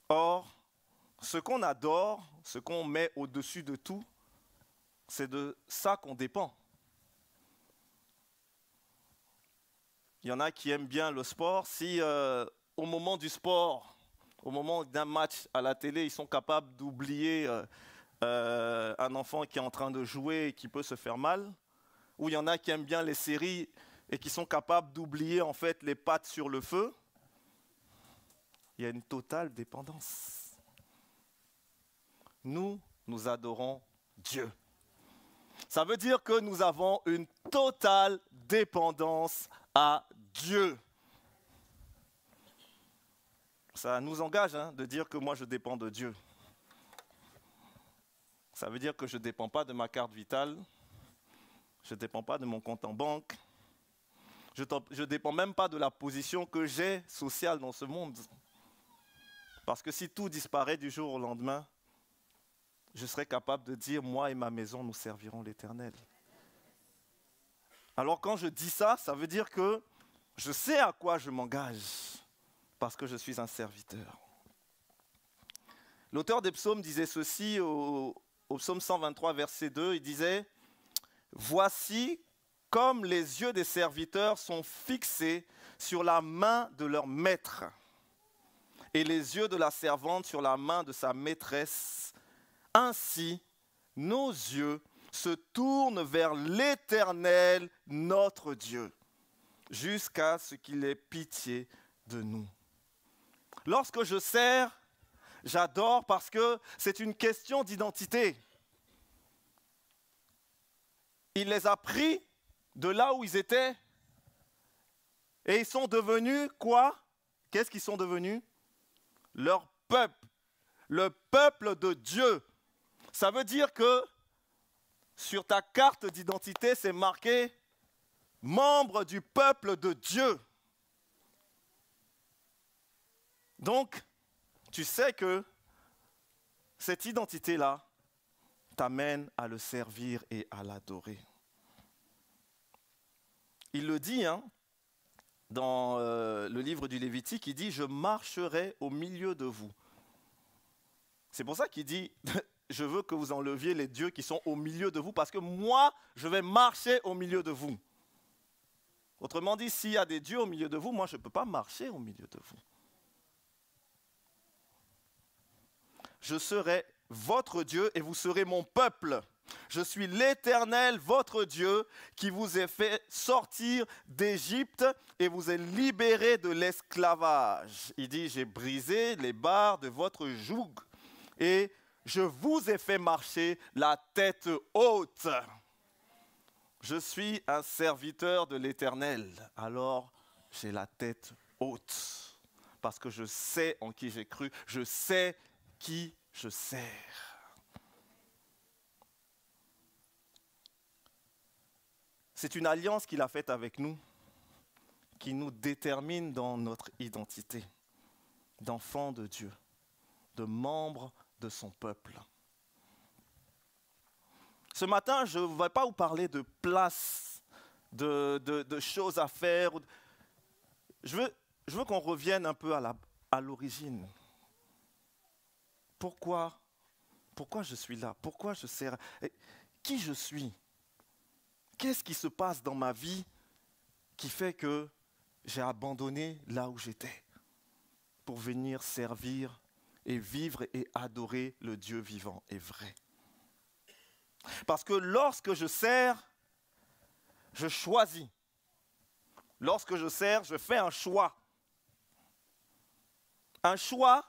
Or, ce qu'on adore, ce qu'on met au-dessus de tout, c'est de ça qu'on dépend. Il y en a qui aiment bien le sport. Si au moment du sport, au moment d'un match à la télé, ils sont capables d'oublier un enfant qui est en train de jouer et qui peut se faire mal, ou il y en a qui aiment bien les séries et qui sont capables d'oublier en fait les pattes sur le feu, il y a une totale dépendance. Nous adorons Dieu. Ça veut dire que nous avons une totale dépendance à Dieu. Ça nous engage de dire que moi je dépends de Dieu. Ça veut dire que je ne dépends pas de ma carte vitale, je ne dépends pas de mon compte en banque, je ne dépends même pas de la position que j'ai sociale dans ce monde. Parce que si tout disparaît du jour au lendemain, je serai capable de dire, moi et ma maison, nous servirons l'Éternel. Alors quand je dis ça, ça veut dire que je sais à quoi je m'engage, parce que je suis un serviteur. L'auteur des psaumes disait ceci au psaume 123, verset 2, il disait « Voici comme les yeux des serviteurs sont fixés sur la main de leur maître, et les yeux de la servante sur la main de sa maîtresse. Ainsi, nos yeux se tournent vers l'Éternel, notre Dieu, jusqu'à ce qu'il ait pitié de nous. » Lorsque je sers, j'adore parce que c'est une question d'identité. Il les a pris de là où ils étaient et ils sont devenus quoi? Qu'est-ce qu'ils sont devenus? Leur peuple, le peuple de Dieu. Ça veut dire que sur ta carte d'identité, c'est marqué « membre du peuple de Dieu ». Donc, tu sais que cette identité-là t'amène à le servir et à l'adorer. Il le dit dans le livre du Lévitique, il dit « Je marcherai au milieu de vous ». C'est pour ça qu'il dit « Je veux que vous enleviez les dieux qui sont au milieu de vous, parce que moi, je vais marcher au milieu de vous. » Autrement dit, s'il y a des dieux au milieu de vous, moi, je ne peux pas marcher au milieu de vous. Je serai votre Dieu et vous serez mon peuple. Je suis l'Éternel, votre Dieu, qui vous ai fait sortir d'Égypte et vous ai libéré de l'esclavage. Il dit, j'ai brisé les barres de votre joug et je vous ai fait marcher la tête haute. Je suis un serviteur de l'Éternel, alors j'ai la tête haute. Parce que je sais en qui j'ai cru, je sais qui je sers. C'est une alliance qu'il a faite avec nous, qui nous détermine dans notre identité d'enfants de Dieu, de membres de son peuple. Ce matin, je ne vais pas vous parler de place, de choses à faire. Je veux qu'on revienne un peu à l'origine. Pourquoi je suis là? Pourquoi je sers? Qui je suis? Qu'est-ce qui se passe dans ma vie qui fait que j'ai abandonné là où j'étais pour venir servir et vivre et adorer le Dieu vivant et vrai? Parce que lorsque je sers, je choisis. Lorsque je sers, je fais un choix. Un choix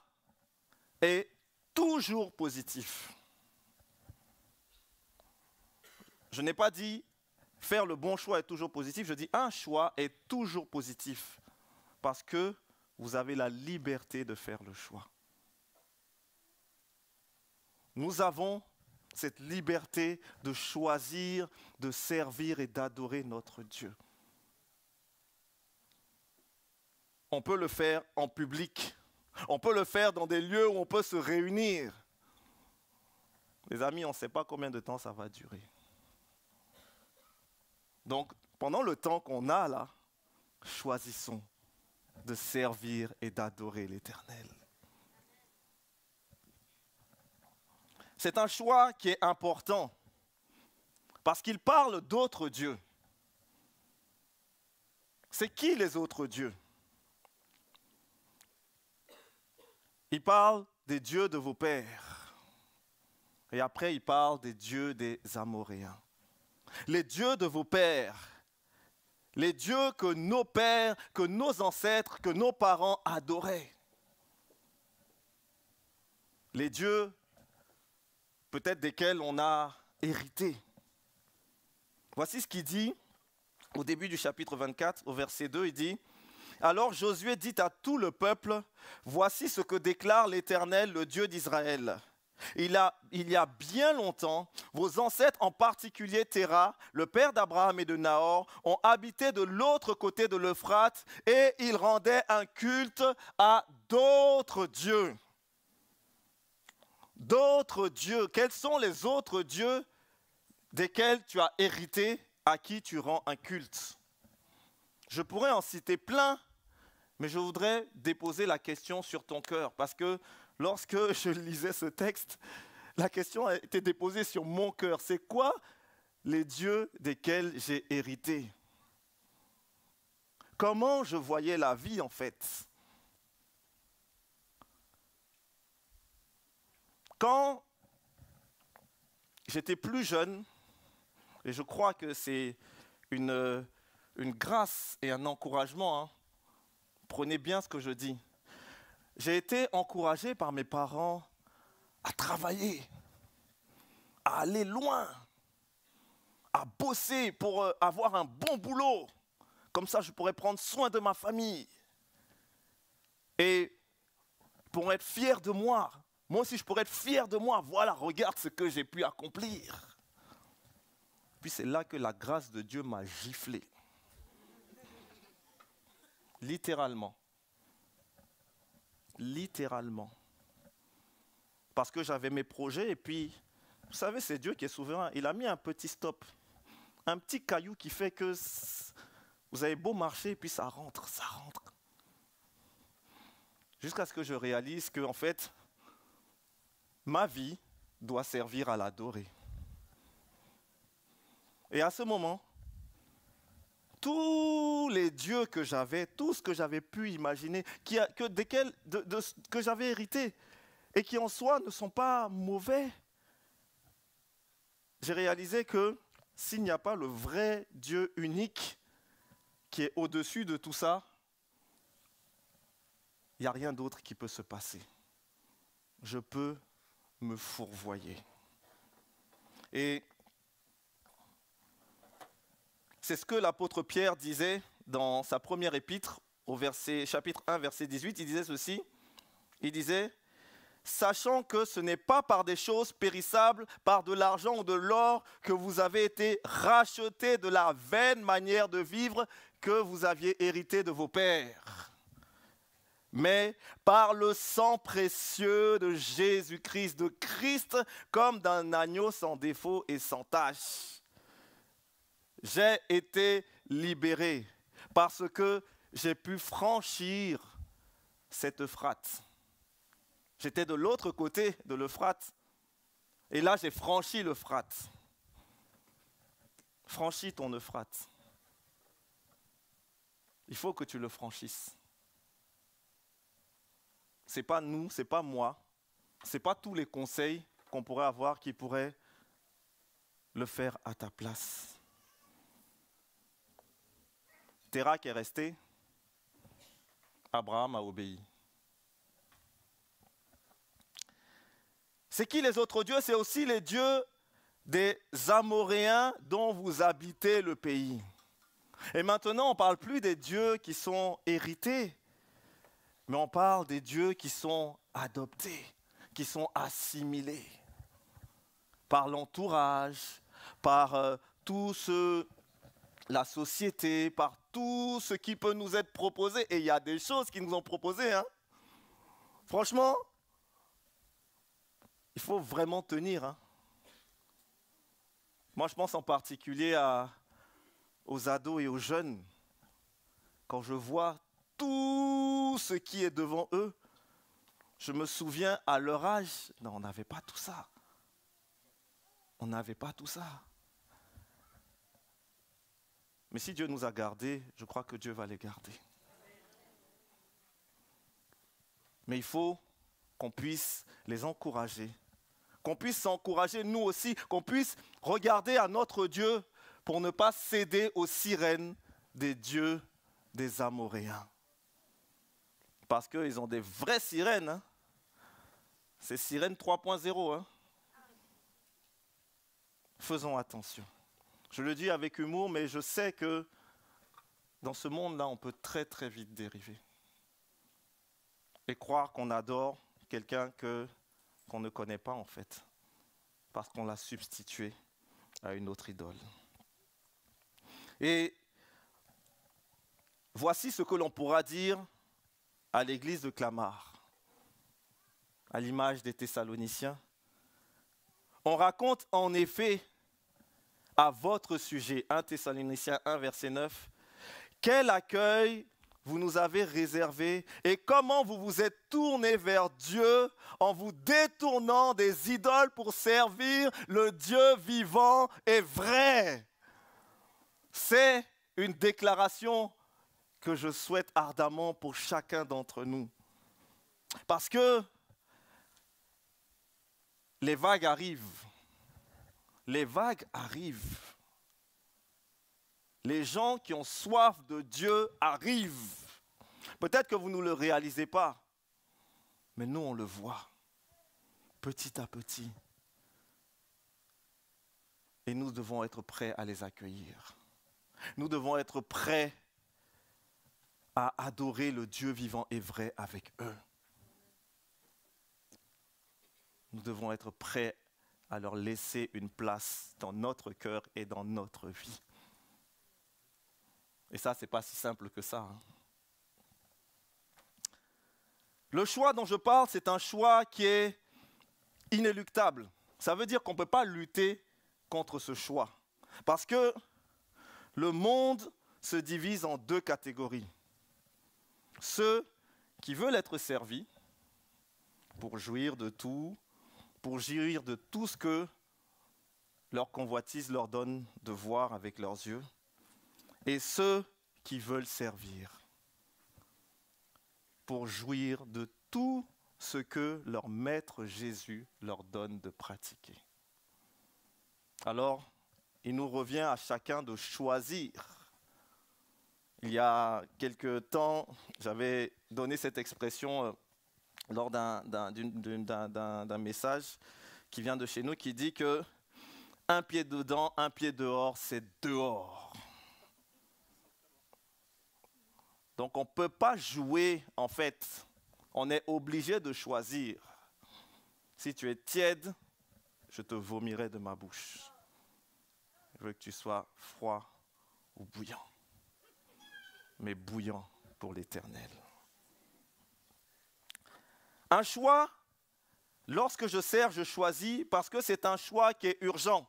est toujours positif. Je n'ai pas dit faire le bon choix est toujours positif, je dis un choix est toujours positif parce que vous avez la liberté de faire le choix. Nous avons cette liberté de choisir, de servir et d'adorer notre Dieu. On peut le faire en public. On peut le faire dans des lieux où on peut se réunir. Les amis, on ne sait pas combien de temps ça va durer. Donc, pendant le temps qu'on a là, choisissons de servir et d'adorer l'Éternel. C'est un choix qui est important parce qu'il parle d'autres dieux. C'est qui les autres dieux? Il parle des dieux de vos pères. Et après, il parle des dieux des Amoréens. Les dieux de vos pères. Les dieux que nos pères, que nos ancêtres, que nos parents adoraient. Les dieux peut-être desquels on a hérité. Voici ce qu'il dit au début du chapitre 24, au verset 2, il dit « Alors Josué dit à tout le peuple, voici ce que déclare l'Éternel, le Dieu d'Israël. Il y a bien longtemps, vos ancêtres, en particulier Téra, le père d'Abraham et de Nahor, ont habité de l'autre côté de l'Euphrate et ils rendaient un culte à d'autres dieux. » D'autres dieux. Quels sont les autres dieux desquels tu as hérité, à qui tu rends un culte? Je pourrais en citer plein, mais je voudrais déposer la question sur ton cœur, parce que lorsque je lisais ce texte, la question a été déposée sur mon cœur. C'est quoi les dieux desquels j'ai hérité? Comment je voyais la vie en fait? Quand j'étais plus jeune, et je crois que c'est une grâce et un encouragement, hein, prenez bien ce que je dis, j'ai été encouragé par mes parents à travailler, à aller loin, à bosser pour avoir un bon boulot. Comme ça, je pourrais prendre soin de ma famille. Et pour être fier de moi, moi aussi je pourrais être fier de moi. Voilà, regarde ce que j'ai pu accomplir. Puis c'est là que la grâce de Dieu m'a giflé. Littéralement. Littéralement. Parce que j'avais mes projets et puis, vous savez, c'est Dieu qui est souverain. Il a mis un petit stop. Un petit caillou qui fait que vous avez beau marcher et puis ça rentre, ça rentre. Jusqu'à ce que je réalise que, en fait, ma vie doit servir à l'adorer. Et à ce moment, tous les dieux que j'avais, tout ce que j'avais pu imaginer, que j'avais hérité, et qui en soi ne sont pas mauvais, j'ai réalisé que s'il n'y a pas le vrai Dieu unique qui est au-dessus de tout ça, il n'y a rien d'autre qui peut se passer. Je peux me fourvoyer. Et c'est ce que l'apôtre Pierre disait dans sa première épître, au chapitre 1, verset 18, il disait ceci, il disait « Sachant que ce n'est pas par des choses périssables, par de l'argent ou de l'or, que vous avez été rachetés de la vaine manière de vivre que vous aviez hérité de vos pères. Mais par le sang précieux de Jésus-Christ, de Christ, comme d'un agneau sans défaut et sans tache. J'ai été libéré parce que j'ai pu franchir cette Euphrate. J'étais de l'autre côté de l'Euphrate et là j'ai franchi l'Euphrate. Franchis ton Euphrate. Il faut que tu le franchisses. Ce n'est pas nous, ce n'est pas moi, ce n'est pas tous les conseils qu'on pourrait avoir qui pourraient le faire à ta place. Térak est resté, Abraham a obéi. C'est qui les autres dieux? C'est aussi les dieux des Amoréens dont vous habitez le pays. Et maintenant, on ne parle plus des dieux qui sont hérités, mais on parle des dieux qui sont adoptés, qui sont assimilés par l'entourage, par la société, par tout ce qui peut nous être proposé. Et il y a des choses qui nous ont proposées. Hein. Franchement, il faut vraiment tenir. Hein. Moi, je pense en particulier aux ados et aux jeunes. Quand je vois tout ce qui est devant eux. Je me souviens, à leur âge, non, on n'avait pas tout ça. On n'avait pas tout ça. Mais si Dieu nous a gardés, je crois que Dieu va les garder. Mais il faut qu'on puisse les encourager, qu'on puisse s'encourager nous aussi, qu'on puisse regarder à notre Dieu pour ne pas céder aux sirènes des dieux des Amoréens. Parce qu'ils ont des vraies sirènes. Hein. C'est sirène 3.0. Hein. Faisons attention. Je le dis avec humour, mais je sais que dans ce monde-là, on peut très très vite dériver. Et croire qu'on adore quelqu'un qu'on ne connaît pas en fait, parce qu'on l'a substitué à une autre idole. Et voici ce que l'on pourra dire à l'église de Clamart, à l'image des Thessaloniciens. On raconte en effet à votre sujet, 1 Thessaloniciens 1, verset 9, quel accueil vous nous avez réservé et comment vous vous êtes tournés vers Dieu en vous détournant des idoles pour servir le Dieu vivant et vrai. C'est une déclaration que je souhaite ardemment pour chacun d'entre nous. Parce que les vagues arrivent. Les vagues arrivent. Les gens qui ont soif de Dieu arrivent. Peut-être que vous ne le réalisez pas, mais nous on le voit, petit à petit. Et nous devons être prêts à les accueillir. Nous devons être prêts à adorer le Dieu vivant et vrai avec eux. Nous devons être prêts à leur laisser une place dans notre cœur et dans notre vie. Et ça, ce n'est pas si simple que ça. Hein. Le choix dont je parle, c'est un choix qui est inéluctable. Ça veut dire qu'on ne peut pas lutter contre ce choix. Parce que le monde se divise en deux catégories. Ceux qui veulent être servis pour jouir de tout, pour jouir de tout ce que leur convoitise leur donne de voir avec leurs yeux. Et ceux qui veulent servir pour jouir de tout ce que leur maître Jésus leur donne de pratiquer. Alors, il nous revient à chacun de choisir. Il y a quelque temps, j'avais donné cette expression lors d'un message qui vient de chez nous, qui dit que un pied dedans, un pied dehors, c'est dehors. Donc on ne peut pas jouer, en fait. On est obligé de choisir. Si tu es tiède, je te vomirai de ma bouche. Je veux que tu sois froid ou bouillant. Mais bouillant pour l'Éternel. Un choix, lorsque je sers, je choisis parce que c'est un choix qui est urgent.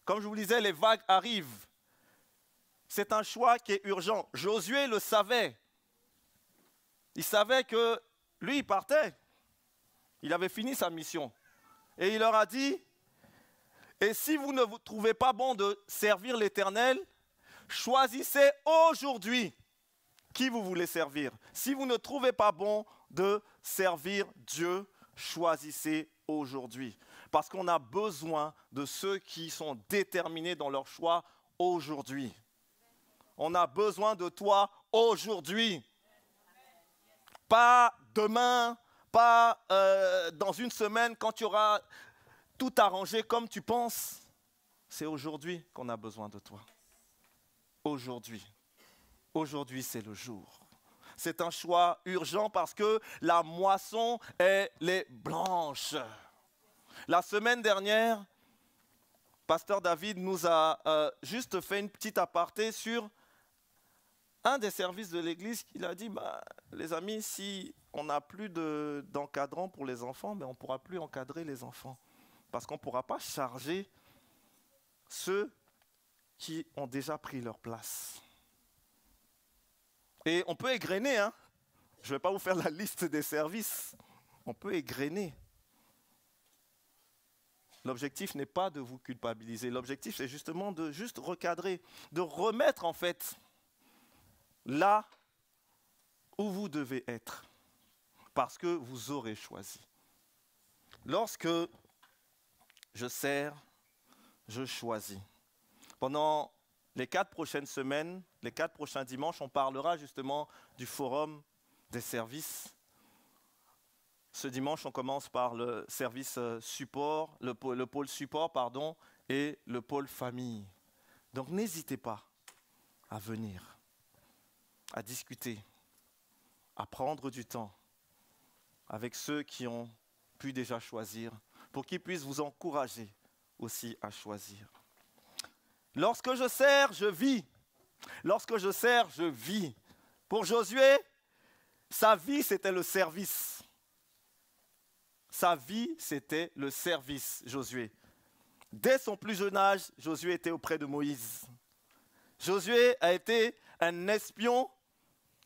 Comme je vous le disais, les vagues arrivent. C'est un choix qui est urgent. Josué le savait. Il savait que lui, il partait. Il avait fini sa mission. Et il leur a dit, et si vous ne vous trouvez pas bon de servir l'Éternel, choisissez aujourd'hui qui vous voulez servir. Si vous ne trouvez pas bon de servir Dieu, choisissez aujourd'hui. Parce qu'on a besoin de ceux qui sont déterminés dans leur choix aujourd'hui. On a besoin de toi aujourd'hui. Pas demain, pas dans une semaine quand tu auras tout arrangé comme tu penses. C'est aujourd'hui qu'on a besoin de toi. Aujourd'hui. Aujourd'hui, c'est le jour. C'est un choix urgent parce que la moisson, elle est blanche. La semaine dernière, Pasteur David nous a juste fait une petite aparté sur un des services de l'église. Il a dit, les amis, si on n'a plus d'encadrant pour les enfants, on ne pourra plus encadrer les enfants. Parce qu'on ne pourra pas charger ceux qui ont déjà pris leur place. Et on peut égrener, hein. Je ne vais pas vous faire la liste des services. On peut égrener. L'objectif n'est pas de vous culpabiliser. L'objectif, c'est justement de juste recadrer, de remettre en fait là où vous devez être. Parce que vous aurez choisi. Lorsque je sers, je choisis. Pendant les 4 prochaines semaines, les 4 prochains dimanches, on parlera justement du forum des services. Ce dimanche, on commence par le service support, le pôle support, pardon, et le pôle famille. Donc n'hésitez pas à venir, à discuter, à prendre du temps avec ceux qui ont pu déjà choisir, pour qu'ils puissent vous encourager aussi à choisir. Lorsque je sers, je vis. Lorsque je sers, je vis. Pour Josué, sa vie, c'était le service. Sa vie, c'était le service, Josué. Dès son plus jeune âge, Josué était auprès de Moïse. Josué a été un espion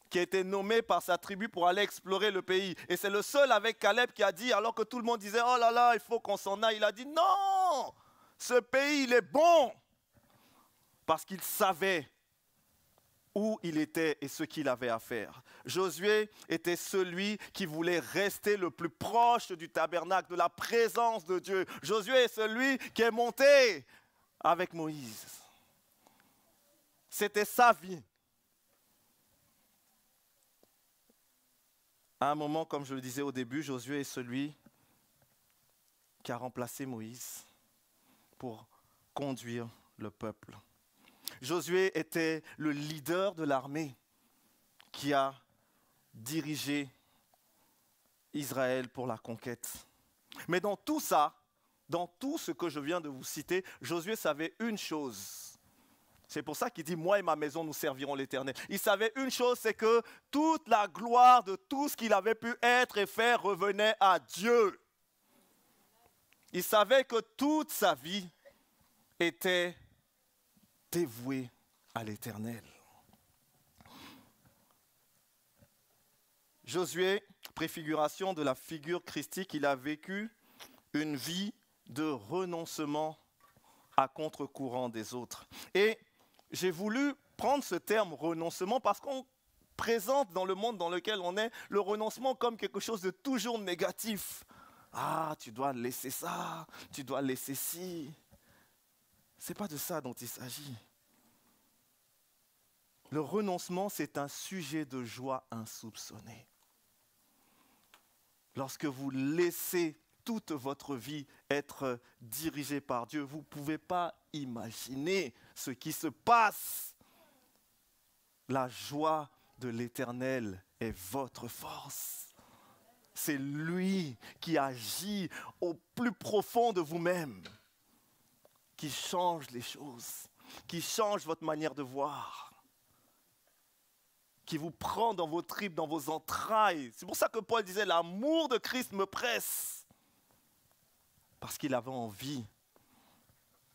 qui a été nommé par sa tribu pour aller explorer le pays. Et c'est le seul avec Caleb qui a dit, alors que tout le monde disait, oh là là, il faut qu'on s'en aille. Il a dit, non, ce pays, il est bon. Parce qu'il savait où il était et ce qu'il avait à faire. Josué était celui qui voulait rester le plus proche du tabernacle, de la présence de Dieu. Josué est celui qui est monté avec Moïse. C'était sa vie. À un moment, comme je le disais au début, Josué est celui qui a remplacé Moïse pour conduire le peuple. Josué était le leader de l'armée qui a dirigé Israël pour la conquête. Mais dans tout ça, dans tout ce que je viens de vous citer, Josué savait une chose. C'est pour ça qu'il dit, moi et ma maison, nous servirons l'Éternel. Il savait une chose, c'est que toute la gloire de tout ce qu'il avait pu être et faire revenait à Dieu. Il savait que toute sa vie était dévouée à l'Éternel. Josué, préfiguration de la figure christique, il a vécu une vie de renoncement à contre-courant des autres. Et j'ai voulu prendre ce terme renoncement parce qu'on présente dans le monde dans lequel on est le renoncement comme quelque chose de toujours négatif. Ah, tu dois laisser ça, tu dois laisser ci. Ce n'est pas de ça dont il s'agit. Le renoncement, c'est un sujet de joie insoupçonné. Lorsque vous laissez toute votre vie être dirigée par Dieu, vous ne pouvez pas imaginer ce qui se passe. La joie de l'Éternel est votre force. C'est lui qui agit au plus profond de vous-même, qui change les choses, qui change votre manière de voir, qui vous prend dans vos tripes, dans vos entrailles. C'est pour ça que Paul disait, l'amour de Christ me presse. Parce qu'il avait envie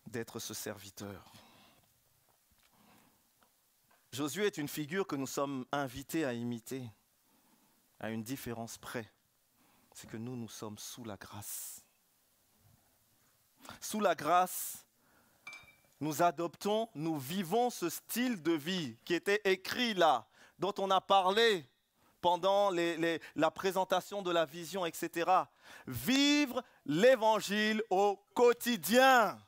d'être ce serviteur. Josué est une figure que nous sommes invités à imiter, à une différence près. C'est que nous sommes sous la grâce. Sous la grâce, nous adoptons, nous vivons ce style de vie qui était écrit là, dont on a parlé pendant la présentation de la vision, etc. Vivre l'évangile au quotidien.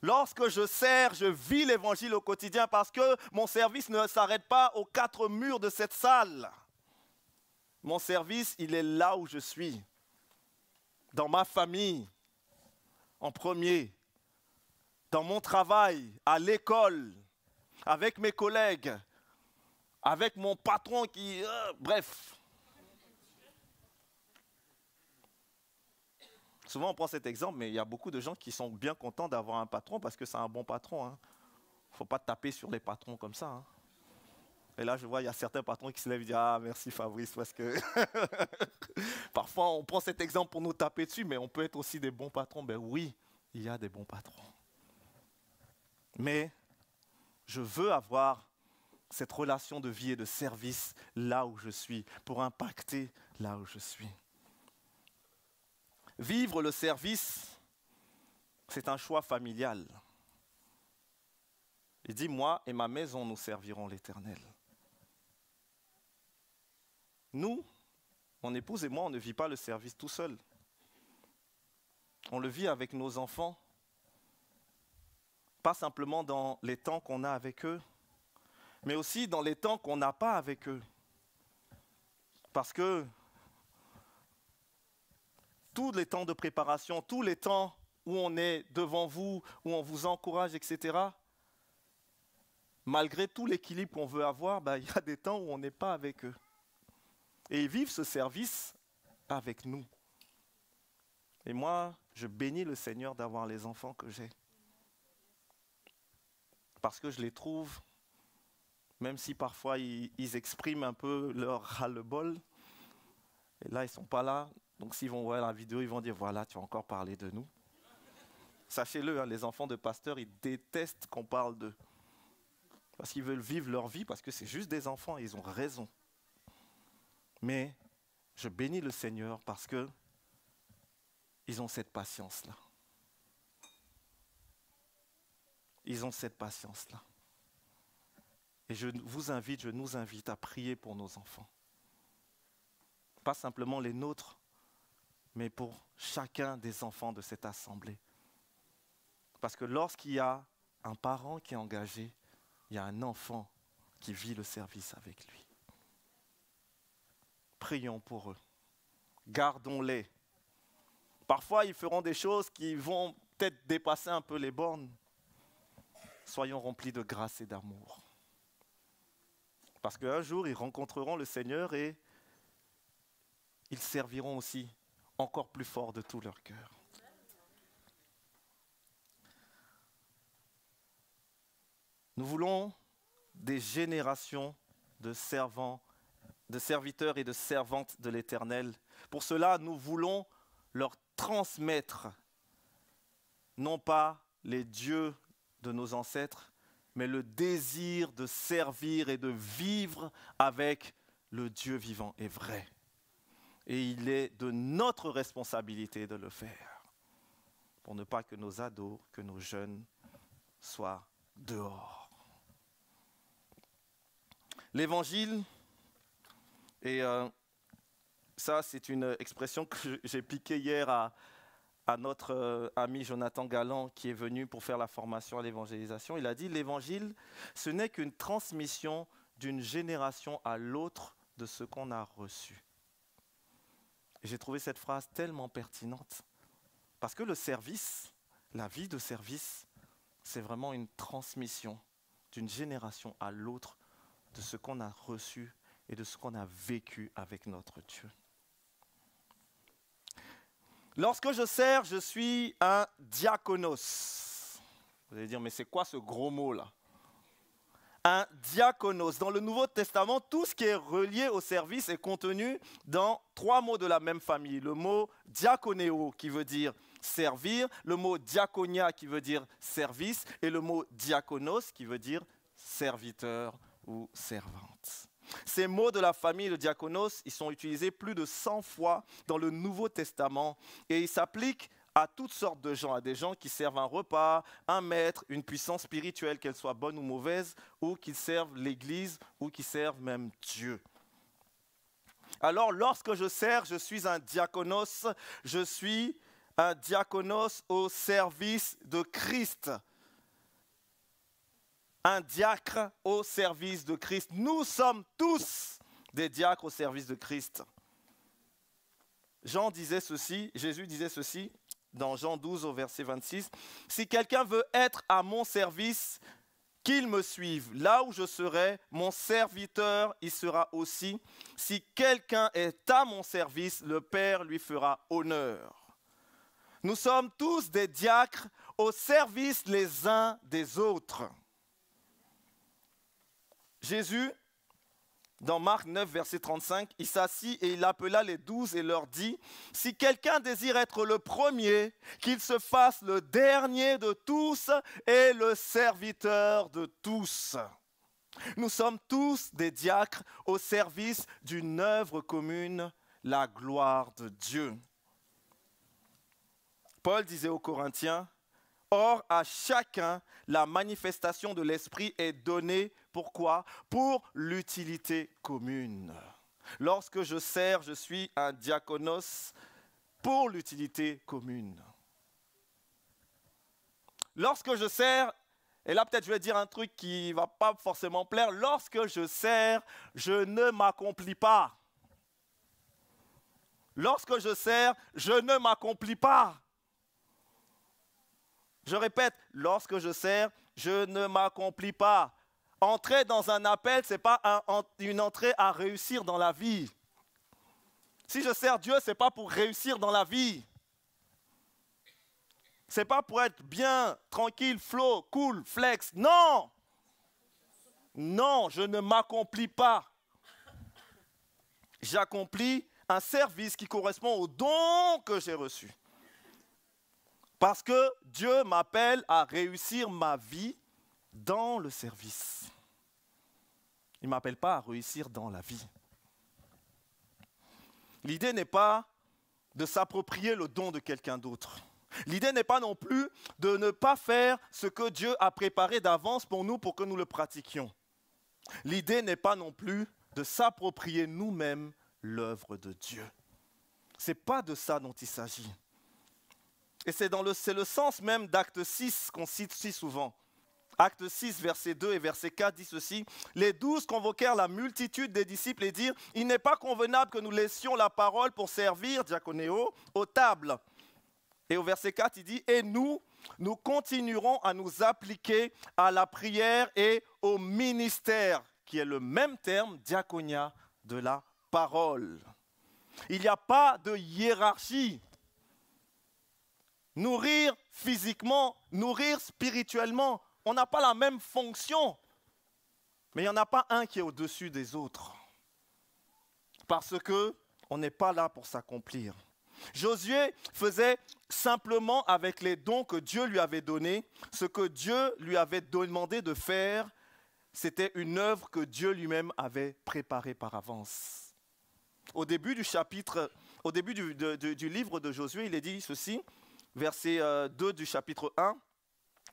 Lorsque je sers, je vis l'évangile au quotidien parce que mon service ne s'arrête pas aux 4 murs de cette salle. Mon service, il est là où je suis, dans ma famille, en premier, dans mon travail, à l'école, avec mes collègues, avec mon patron qui... bref. Souvent on prend cet exemple, mais il y a beaucoup de gens qui sont bien contents d'avoir un patron parce que c'est un bon patron. Il ne faut pas taper sur les patrons comme ça. Et là, je vois, il y a certains patrons qui se lèvent et disent « Ah, merci Fabrice, parce que... » Parfois, on prend cet exemple pour nous taper dessus, mais on peut être aussi des bons patrons. Ben oui, il y a des bons patrons. Mais je veux avoir cette relation de vie et de service là où je suis, pour impacter là où je suis. Vivre le service, c'est un choix familial. Il dit, moi et ma maison, nous servirons l'Éternel. Nous, mon épouse et moi, on ne vit pas le service tout seul. On le vit avec nos enfants, pas simplement dans les temps qu'on a avec eux, mais aussi dans les temps qu'on n'a pas avec eux. Parce que tous les temps de préparation, tous les temps où on est devant vous, où on vous encourage, etc., malgré tout l'équilibre qu'on veut avoir, il y a des temps où on n'est pas avec eux. Et ils vivent ce service avec nous. Et moi, je bénis le Seigneur d'avoir les enfants que j'ai. Parce que je les trouve, même si parfois ils expriment un peu leur ras-le-bol, et là ils ne sont pas là, donc s'ils vont voir la vidéo, ils vont dire, voilà, tu as encore parlé de nous. Sachez-le, les enfants de pasteurs, ils détestent qu'on parle d'eux. Parce qu'ils veulent vivre leur vie, parce que c'est juste des enfants, et ils ont raison. Mais je bénis le Seigneur parce que ils ont cette patience-là. Ils ont cette patience-là. Et je nous invite à prier pour nos enfants. Pas simplement les nôtres, mais pour chacun des enfants de cette assemblée. Parce que lorsqu'il y a un parent qui est engagé, il y a un enfant qui vit le service avec lui. Prions pour eux. Gardons-les. Parfois, ils feront des choses qui vont peut-être dépasser un peu les bornes. Soyons remplis de grâce et d'amour. Parce qu'un jour, ils rencontreront le Seigneur et ils serviront aussi encore plus fort de tout leur cœur. Nous voulons des générations de servants, de serviteurs et de servantes de l'Éternel. Pour cela, nous voulons leur transmettre, non pas les dieux de nos ancêtres, mais le désir de servir et de vivre avec le Dieu vivant et vrai. Et il est de notre responsabilité de le faire, pour ne pas que nos ados, que nos jeunes soient dehors. L'évangile, et ça c'est une expression que j'ai piquée hier à notre ami Jonathan Galland qui est venu pour faire la formation à l'évangélisation. Il a dit, l'évangile, ce n'est qu'une transmission d'une génération à l'autre de ce qu'on a reçu. Et j'ai trouvé cette phrase tellement pertinente, parce que le service, la vie de service, c'est vraiment une transmission d'une génération à l'autre de ce qu'on a reçu et de ce qu'on a vécu avec notre Dieu. Lorsque je sers, je suis un diakonos. Vous allez dire, mais c'est quoi ce gros mot-là? Un diakonos. Dans le Nouveau Testament, tout ce qui est relié au service est contenu dans 3 mots de la même famille. Le mot diakonéo qui veut dire servir, le mot diakonia qui veut dire service et le mot diakonos qui veut dire serviteur ou servante. Ces mots de la famille, le diakonos, ils sont utilisés plus de 100 fois dans le Nouveau Testament et ils s'appliquent à toutes sortes de gens, à des gens qui servent un repas, un maître, une puissance spirituelle, qu'elle soit bonne ou mauvaise, ou qui servent l'Église, ou qui servent même Dieu. Alors, lorsque je sers, je suis un diakonos au service de Christ. Un diacre au service de Christ. Nous sommes tous des diacres au service de Christ. Jésus disait ceci dans Jean 12 au verset 26. « Si quelqu'un veut être à mon service, qu'il me suive. Là où je serai, mon serviteur y sera aussi. Si quelqu'un est à mon service, le Père lui fera honneur. » Nous sommes tous des diacres au service les uns des autres. Jésus, dans Marc 9, verset 35, il s'assit et il appela les 12 et leur dit, « Si quelqu'un désire être le premier, qu'il se fasse le dernier de tous et le serviteur de tous. » Nous sommes tous des diacres au service d'une œuvre commune, la gloire de Dieu. Paul disait aux Corinthiens, « Or, à chacun, la manifestation de l'Esprit est donnée, pourquoi ? Pour l'utilité commune. Lorsque je sers, je suis un diaconos pour l'utilité commune. » Lorsque je sers, et là peut-être je vais dire un truc qui ne va pas forcément plaire, lorsque je sers, je ne m'accomplis pas. Lorsque je sers, je ne m'accomplis pas. Je répète, lorsque je sers, je ne m'accomplis pas. Entrer dans un appel, ce n'est pas une entrée à réussir dans la vie. Si je sers Dieu, ce n'est pas pour réussir dans la vie. Ce n'est pas pour être bien, tranquille, flow, cool, flex. Non! Non, je ne m'accomplis pas. J'accomplis un service qui correspond au don que j'ai reçu. Parce que Dieu m'appelle à réussir ma vie dans le service. Il ne m'appelle pas à réussir dans la vie. L'idée n'est pas de s'approprier le don de quelqu'un d'autre. L'idée n'est pas non plus de ne pas faire ce que Dieu a préparé d'avance pour nous pour que nous le pratiquions. L'idée n'est pas non plus de s'approprier nous-mêmes l'œuvre de Dieu. Ce n'est pas de ça dont il s'agit. Et c'est le sens même d'Acte 6 qu'on cite si souvent. Acte 6, verset 2 et verset 4 dit ceci. Les 12 convoquèrent la multitude des disciples et dirent, « Il n'est pas convenable que nous laissions la parole pour servir, diaconéo, aux tables. » Et au verset 4, il dit, « Et nous continuerons à nous appliquer à la prière et au ministère, qui est le même terme, diaconia, de la parole. » Il n'y a pas de hiérarchie. Nourrir physiquement, nourrir spirituellement, on n'a pas la même fonction. Mais il n'y en a pas un qui est au-dessus des autres. Parce qu'on n'est pas là pour s'accomplir. Josué faisait simplement avec les dons que Dieu lui avait donnés, ce que Dieu lui avait demandé de faire, c'était une œuvre que Dieu lui-même avait préparée par avance. Au début du chapitre, du livre de Josué, il est dit ceci, verset 2 du chapitre 1.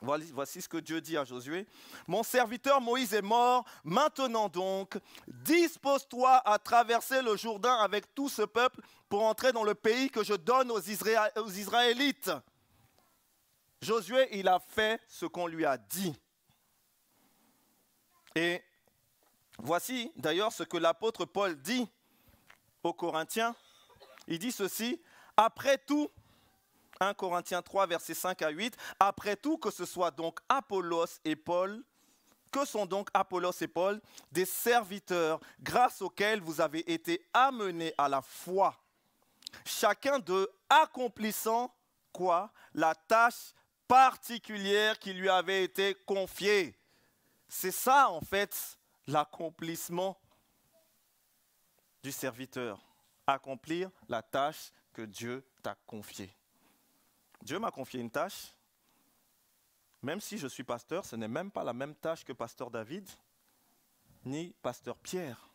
Voici ce que Dieu dit à Josué. « Mon serviteur Moïse est mort, maintenant donc, dispose-toi à traverser le Jourdain avec tout ce peuple pour entrer dans le pays que je donne aux Israélites. » Josué, il a fait ce qu'on lui a dit. Et voici d'ailleurs ce que l'apôtre Paul dit aux Corinthiens. Il dit ceci, « Après tout, 1 Corinthiens 3, versets 5 à 8. Après tout, que ce soit donc Apollos et Paul, que sont donc Apollos et Paul? Des serviteurs grâce auxquels vous avez été amenés à la foi. Chacun d'eux accomplissant quoi? La tâche particulière qui lui avait été confiée. » C'est ça en fait l'accomplissement du serviteur. Accomplir la tâche que Dieu t'a confiée. Dieu m'a confié une tâche, même si je suis pasteur, ce n'est même pas la même tâche que pasteur David, ni pasteur Pierre.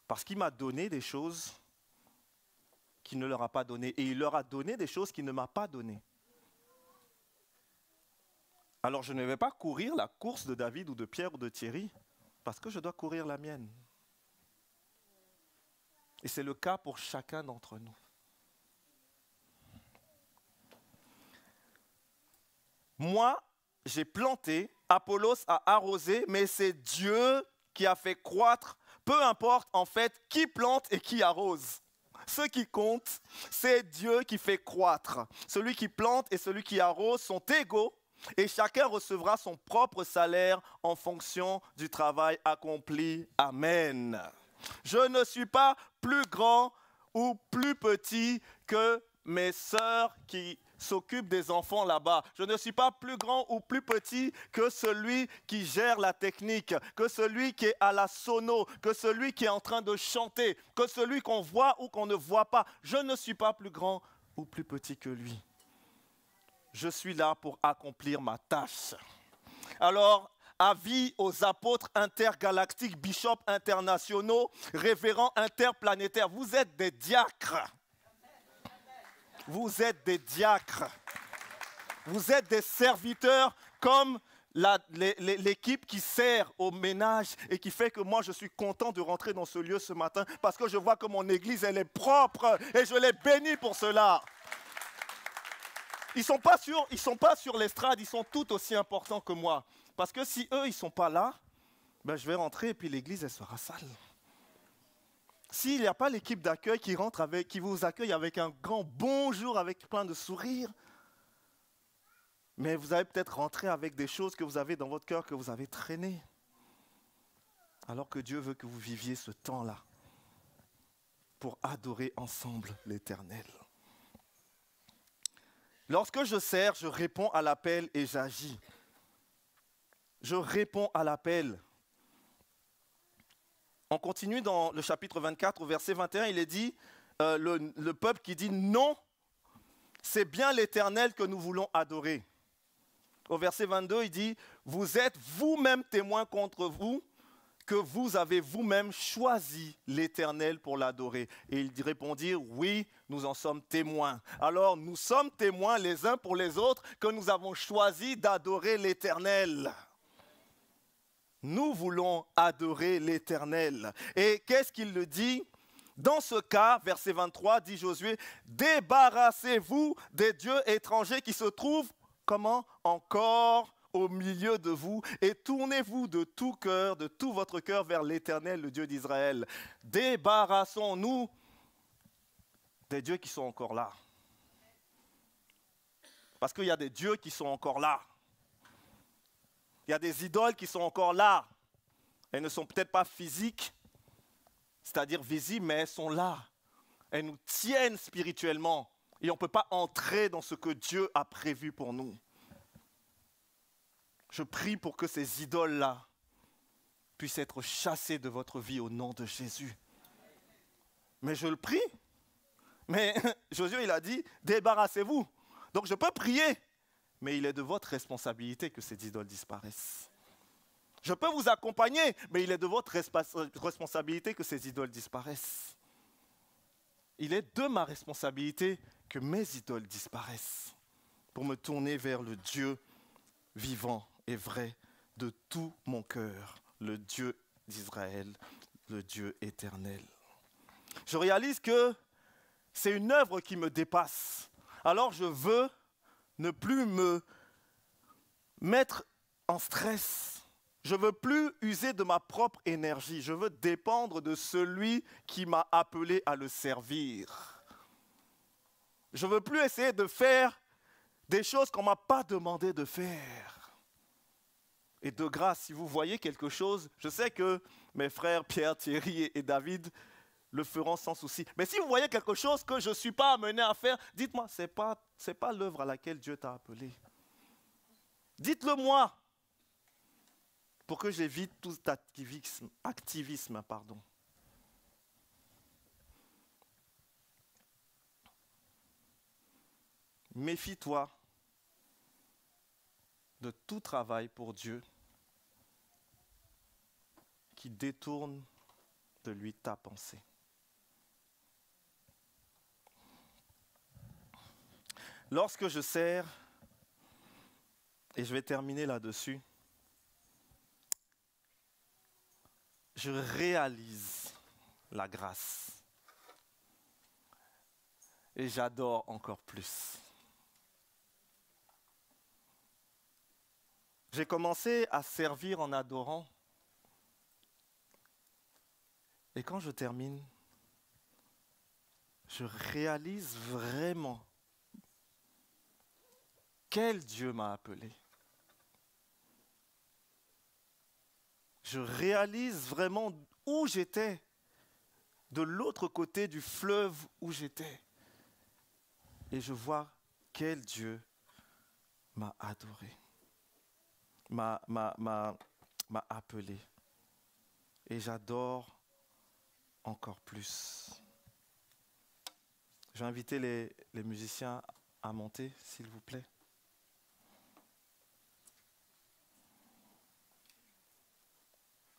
Parce qu'il m'a donné des choses qu'il ne leur a pas données, et il leur a donné des choses qu'il ne m'a pas données. Alors je ne vais pas courir la course de David ou de Pierre ou de Thierry, parce que je dois courir la mienne. Et c'est le cas pour chacun d'entre nous. Moi, j'ai planté, Apollos a arrosé, mais c'est Dieu qui a fait croître. Peu importe en fait qui plante et qui arrose. Ce qui compte, c'est Dieu qui fait croître. Celui qui plante et celui qui arrose sont égaux et chacun recevra son propre salaire en fonction du travail accompli. Amen. Je ne suis pas plus grand ou plus petit que mes sœurs qui s'occupe des enfants là-bas. Je ne suis pas plus grand ou plus petit que celui qui gère la technique, que celui qui est à la sono, que celui qui est en train de chanter, que celui qu'on voit ou qu'on ne voit pas. Je ne suis pas plus grand ou plus petit que lui. Je suis là pour accomplir ma tâche. Alors, avis aux apôtres intergalactiques, bishops internationaux, révérends interplanétaires. Vous êtes des diacres. Vous êtes des diacres. Vous êtes des serviteurs comme l'équipe qui sert au ménage et qui fait que moi je suis content de rentrer dans ce lieu ce matin parce que je vois que mon église elle est propre et je les bénis pour cela. Ils ne sont pas sur l'estrade, ils sont tout aussi importants que moi. Parce que si eux ils ne sont pas là, ben, je vais rentrer et puis l'église elle sera sale. S'il n'y a pas l'équipe d'accueil qui vous accueille avec un grand bonjour, avec plein de sourires, mais vous allez peut-être rentrer avec des choses que vous avez dans votre cœur, que vous avez traînées. Alors que Dieu veut que vous viviez ce temps-là pour adorer ensemble l'Éternel. Lorsque je sers, je réponds à l'appel et j'agis. Je réponds à l'appel. On continue dans le chapitre 24, au verset 21, il est dit, le peuple qui dit non, c'est bien l'Éternel que nous voulons adorer. Au verset 22, il dit, vous êtes vous-même témoins contre vous, que vous avez vous-même choisi l'Éternel pour l'adorer. Et ils répondirent, oui, nous en sommes témoins. Alors nous sommes témoins les uns pour les autres que nous avons choisi d'adorer l'Éternel. Nous voulons adorer l'Éternel. Et qu'est-ce qu'il le dit ? Dans ce cas, verset 23, dit Josué, débarrassez-vous des dieux étrangers qui se trouvent, comment ? Encore au milieu de vous, et tournez-vous de tout cœur, de tout votre cœur vers l'Éternel, le Dieu d'Israël. Débarrassons-nous des dieux qui sont encore là. Parce qu'il y a des dieux qui sont encore là. Il y a des idoles qui sont encore là. Elles ne sont peut-être pas physiques, c'est-à-dire visibles, mais elles sont là. Elles nous tiennent spirituellement. Et on ne peut pas entrer dans ce que Dieu a prévu pour nous. Je prie pour que ces idoles-là puissent être chassées de votre vie au nom de Jésus. Mais je le prie. Mais Josué, il a dit, débarrassez-vous. Donc je peux prier, mais il est de votre responsabilité que ces idoles disparaissent. Je peux vous accompagner, mais il est de votre responsabilité que ces idoles disparaissent. Il est de ma responsabilité que mes idoles disparaissent pour me tourner vers le Dieu vivant et vrai de tout mon cœur, le Dieu d'Israël, le Dieu éternel. Je réalise que c'est une œuvre qui me dépasse. Alors je veux ne plus me mettre en stress. Je ne veux plus user de ma propre énergie. Je veux dépendre de celui qui m'a appelé à le servir. Je ne veux plus essayer de faire des choses qu'on ne m'a pas demandé de faire. Et de grâce, si vous voyez quelque chose, je sais que mes frères Pierre, Thierry et David le feront sans souci. Mais si vous voyez quelque chose que je ne suis pas amené à faire, dites-moi, ce n'est pas l'œuvre à laquelle Dieu t'a appelé. Dites-le moi, pour que j'évite tout activisme. Méfie-toi de tout travail pour Dieu qui détourne de lui ta pensée. Lorsque je sers, et je vais terminer là-dessus, je réalise la grâce. Et j'adore encore plus. J'ai commencé à servir en adorant. Et quand je termine, je réalise vraiment quel Dieu m'a appelé. Je réalise vraiment où j'étais, de l'autre côté du fleuve où j'étais. Et je vois quel Dieu m'a adoré, m'a appelé. Et j'adore encore plus. Je vais inviter les musiciens à monter, s'il vous plaît.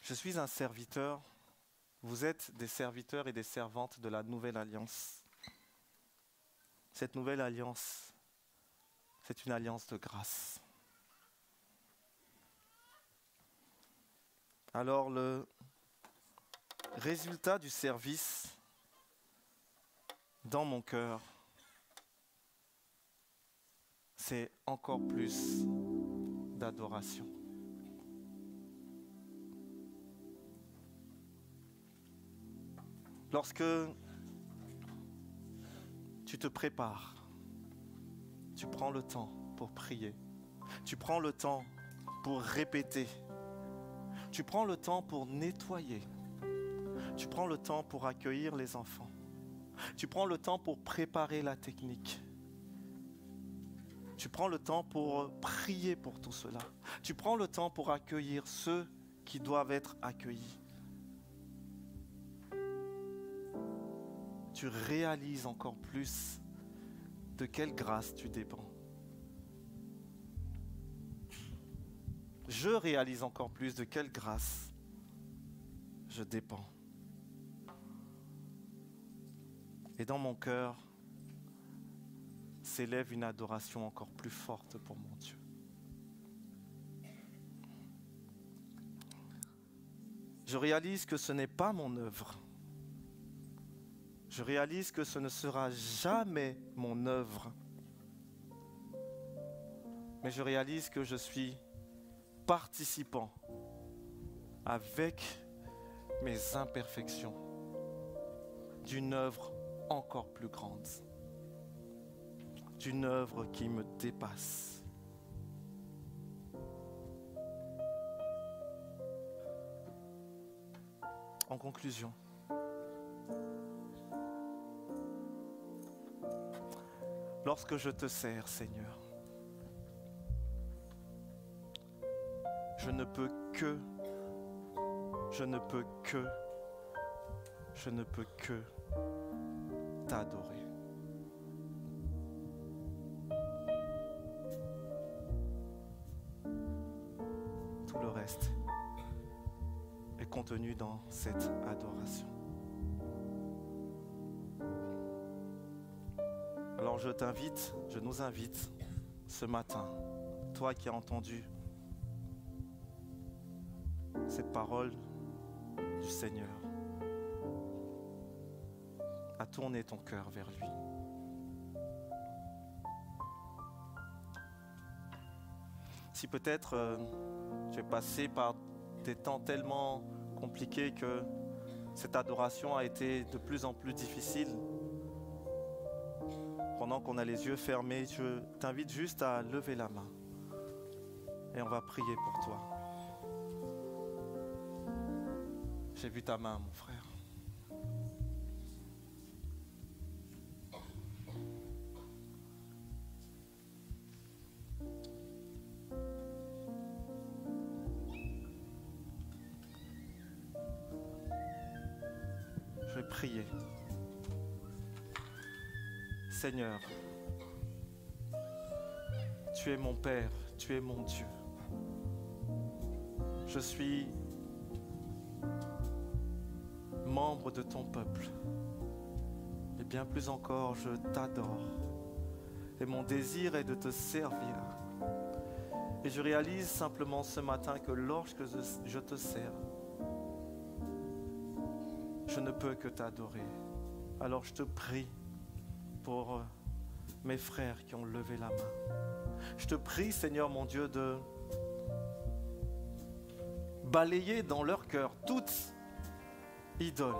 Je suis un serviteur. Vous êtes des serviteurs et des servantes de la nouvelle alliance. Cette nouvelle alliance, c'est une alliance de grâce. Alors le résultat du service dans mon cœur, c'est encore plus d'adoration. Lorsque tu te prépares, tu prends le temps pour prier, tu prends le temps pour répéter, tu prends le temps pour nettoyer, tu prends le temps pour accueillir les enfants, tu prends le temps pour préparer la technique, tu prends le temps pour prier pour tout cela, tu prends le temps pour accueillir ceux qui doivent être accueillis. Tu réalises encore plus de quelle grâce tu dépends. Je réalise encore plus de quelle grâce je dépends. Et dans mon cœur s'élève une adoration encore plus forte pour mon Dieu. Je réalise que ce n'est pas mon œuvre. Je réalise que ce ne sera jamais mon œuvre. Mais je réalise que je suis participant avec mes imperfections d'une œuvre encore plus grande, d'une œuvre qui me dépasse. En conclusion, lorsque je te sers, Seigneur, je ne peux que t'adorer. Tout le reste est contenu dans cette adoration. Alors je t'invite, je nous invite ce matin, toi qui as entendu cette parole du Seigneur, à tourner ton cœur vers lui. Si peut-être tu es passé par des temps tellement compliqués que cette adoration a été de plus en plus difficile, pendant qu'on a les yeux fermés, je t'invite juste à lever la main et on va prier pour toi. J'ai vu ta main, mon frère. Je vais prier. Seigneur, tu es mon Père, tu es mon Dieu. Je suis membre de ton peuple. Et bien plus encore, je t'adore. Et mon désir est de te servir. Et je réalise simplement ce matin que lorsque je te sers, je ne peux que t'adorer. Alors je te prie pour mes frères qui ont levé la main. Je te prie, Seigneur mon Dieu, de balayer dans leur cœur toute idole,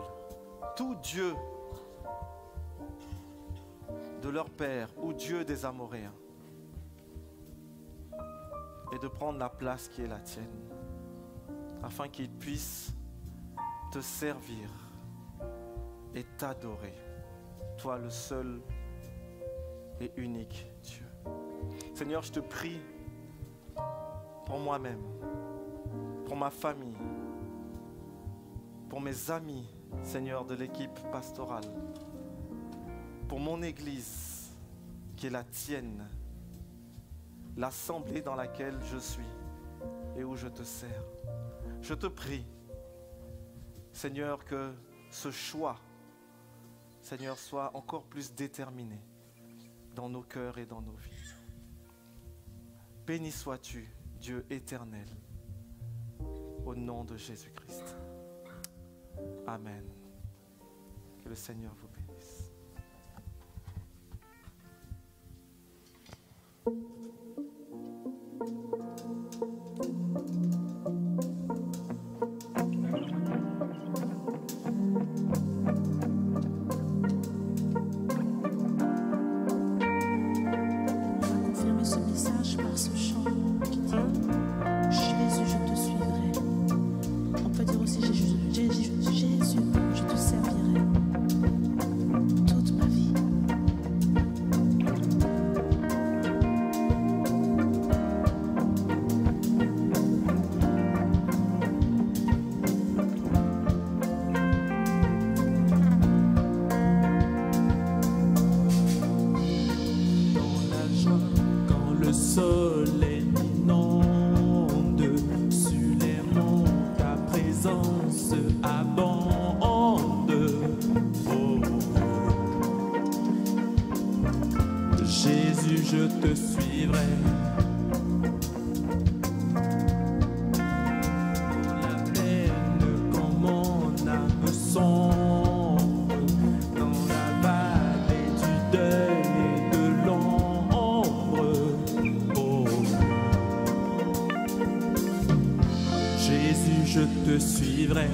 tout Dieu de leur père ou Dieu des Amoréens, et de prendre la place qui est la tienne, afin qu'ils puissent te servir et t'adorer, toi le seul et unique Dieu. Seigneur, je te prie pour moi-même, pour ma famille, pour mes amis, Seigneur, de l'équipe pastorale, pour mon église qui est la tienne, l'assemblée dans laquelle je suis et où je te sers. Je te prie Seigneur, que ce choix, Seigneur, soit encore plus déterminé dans nos cœurs et dans nos vies. Béni sois-tu, Dieu éternel, au nom de Jésus-Christ. Amen. Que le Seigneur vous bénisse. Jésus, je te suivrai.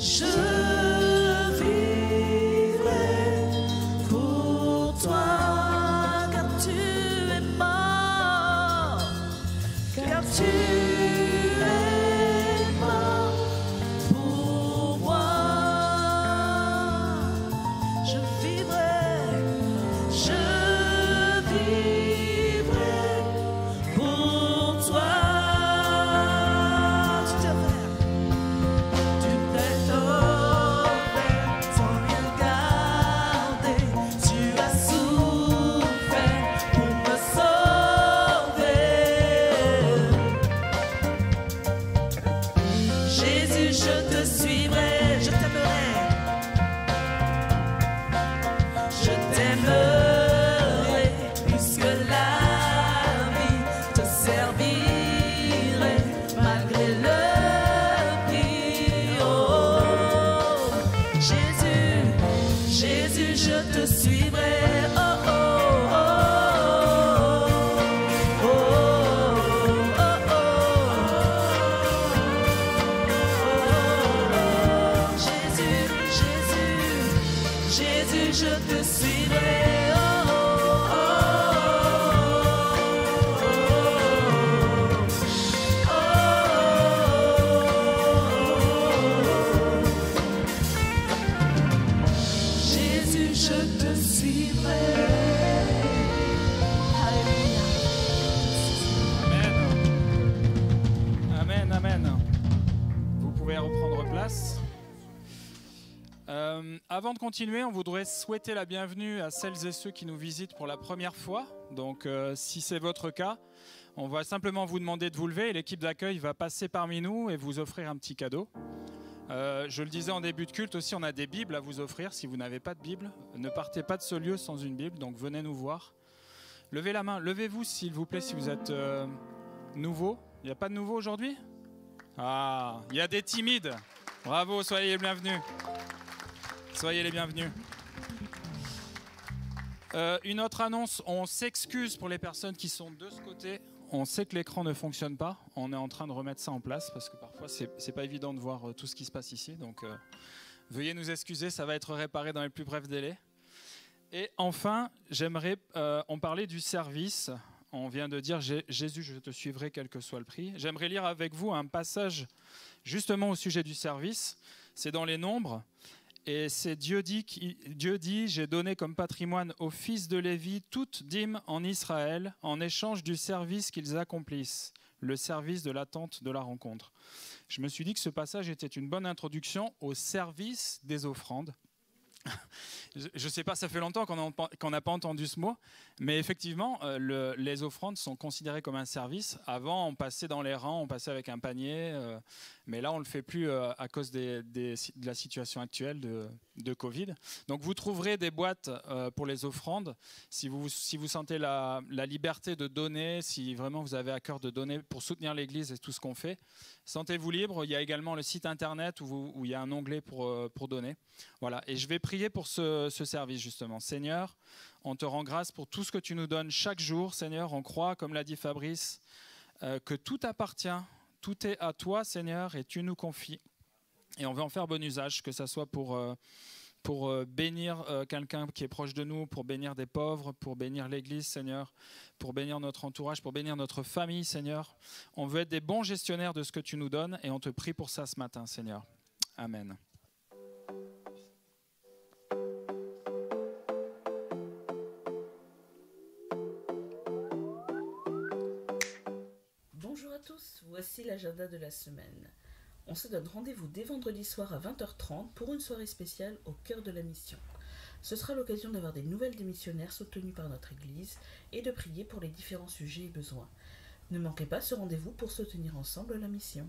Je vivrai pour toi, car tu es mort, car tu es mort pour moi. Je vivrai pour toi. Tu t'es offert sans rien garder. Tu as souffert pour me sauver. Jésus, je te suivrai, je t'aimerai. Je t'aimerai plus que la vie, te servirai malgré le prix. Oh, Jésus, Jésus, je te suivrai. Oh, oh, oh, oh, oh, oh, oh, oh. Jésus, Jésus, Jésus, je te suivrai. Oh, oh, oh, oh, oh. Jésus, je te suivrai. Alléluia. Amen. Amen, amen. Vous pouvez reprendre place. Avant de continuer, on voudrait souhaiter la bienvenue à celles et ceux qui nous visitent pour la première fois. Donc, si c'est votre cas, on va simplement vous demander de vous lever et l'équipe d'accueil va passer parmi nous et vous offrir un petit cadeau. Je le disais en début de culte aussi, on a des Bibles à vous offrir. Si vous n'avez pas de Bible, ne partez pas de ce lieu sans une Bible, donc venez nous voir. Levez la main, levez-vous s'il vous plaît si vous êtes nouveau. Il n'y a pas de nouveau aujourd'hui ? Ah, il y a des timides. Bravo, soyez les bienvenus. Soyez les bienvenus. Une autre annonce, on s'excuse pour les personnes qui sont de ce côté. On sait que l'écran ne fonctionne pas. On est en train de remettre ça en place parce que parfois c'est pas évident de voir tout ce qui se passe ici. Donc veuillez nous excuser, ça va être réparé dans les plus brefs délais. Et enfin, j'aimerais en parler du service. On vient de dire Jésus, je te suivrai quel que soit le prix. J'aimerais lire avec vous un passage justement au sujet du service. C'est dans les Nombres. Et c'est Dieu dit, j'ai donné comme patrimoine aux fils de Lévi toute dîme en Israël en échange du service qu'ils accomplissent, le service de l'attente de la rencontre. Je me suis dit que ce passage était une bonne introduction au service des offrandes. Je ne sais pas, ça fait longtemps qu'on n'a pas entendu ce mot, mais effectivement, les offrandes sont considérées comme un service. Avant, on passait dans les rangs, on passait avec un panier, mais là, on ne le fait plus à cause de la situation actuelle de Covid. Donc, vous trouverez des boîtes pour les offrandes. Si vous sentez la liberté de donner, si vraiment vous avez à cœur de donner pour soutenir l'Église et tout ce qu'on fait, sentez-vous libre. Il y a également le site internet où il y a un onglet pour donner. Voilà. Et je vais prier pour ce service justement. Seigneur, on te rend grâce pour tout ce que tu nous donnes chaque jour. Seigneur, on croit, comme l'a dit Fabrice, que tout appartient, tout est à toi, Seigneur, et tu nous confies. Et on veut en faire bon usage, que ce soit pour bénir quelqu'un qui est proche de nous, pour bénir des pauvres, pour bénir l'Église, Seigneur, pour bénir notre entourage, pour bénir notre famille, Seigneur. On veut être des bons gestionnaires de ce que tu nous donnes et on te prie pour ça ce matin, Seigneur. Amen. Bonjour à tous, voici l'agenda de la semaine. On se donne rendez-vous dès vendredi soir à 20h30 pour une soirée spéciale au cœur de la mission. Ce sera l'occasion d'avoir des nouvelles des missionnaires soutenus par notre Église et de prier pour les différents sujets et besoins. Ne manquez pas ce rendez-vous pour soutenir ensemble la mission.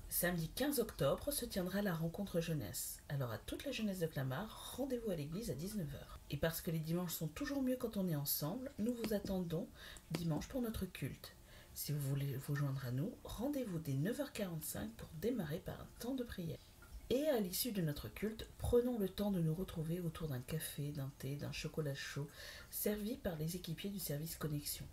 Samedi 15 octobre se tiendra la rencontre jeunesse. Alors à toute la jeunesse de Clamart, rendez-vous à l'église à 19h. Et parce que les dimanches sont toujours mieux quand on est ensemble, nous vous attendons dimanche pour notre culte. Si vous voulez vous joindre à nous, rendez-vous dès 9h45 pour démarrer par un temps de prière. Et à l'issue de notre culte, prenons le temps de nous retrouver autour d'un café, d'un thé, d'un chocolat chaud, servi par les équipiers du service Connexion.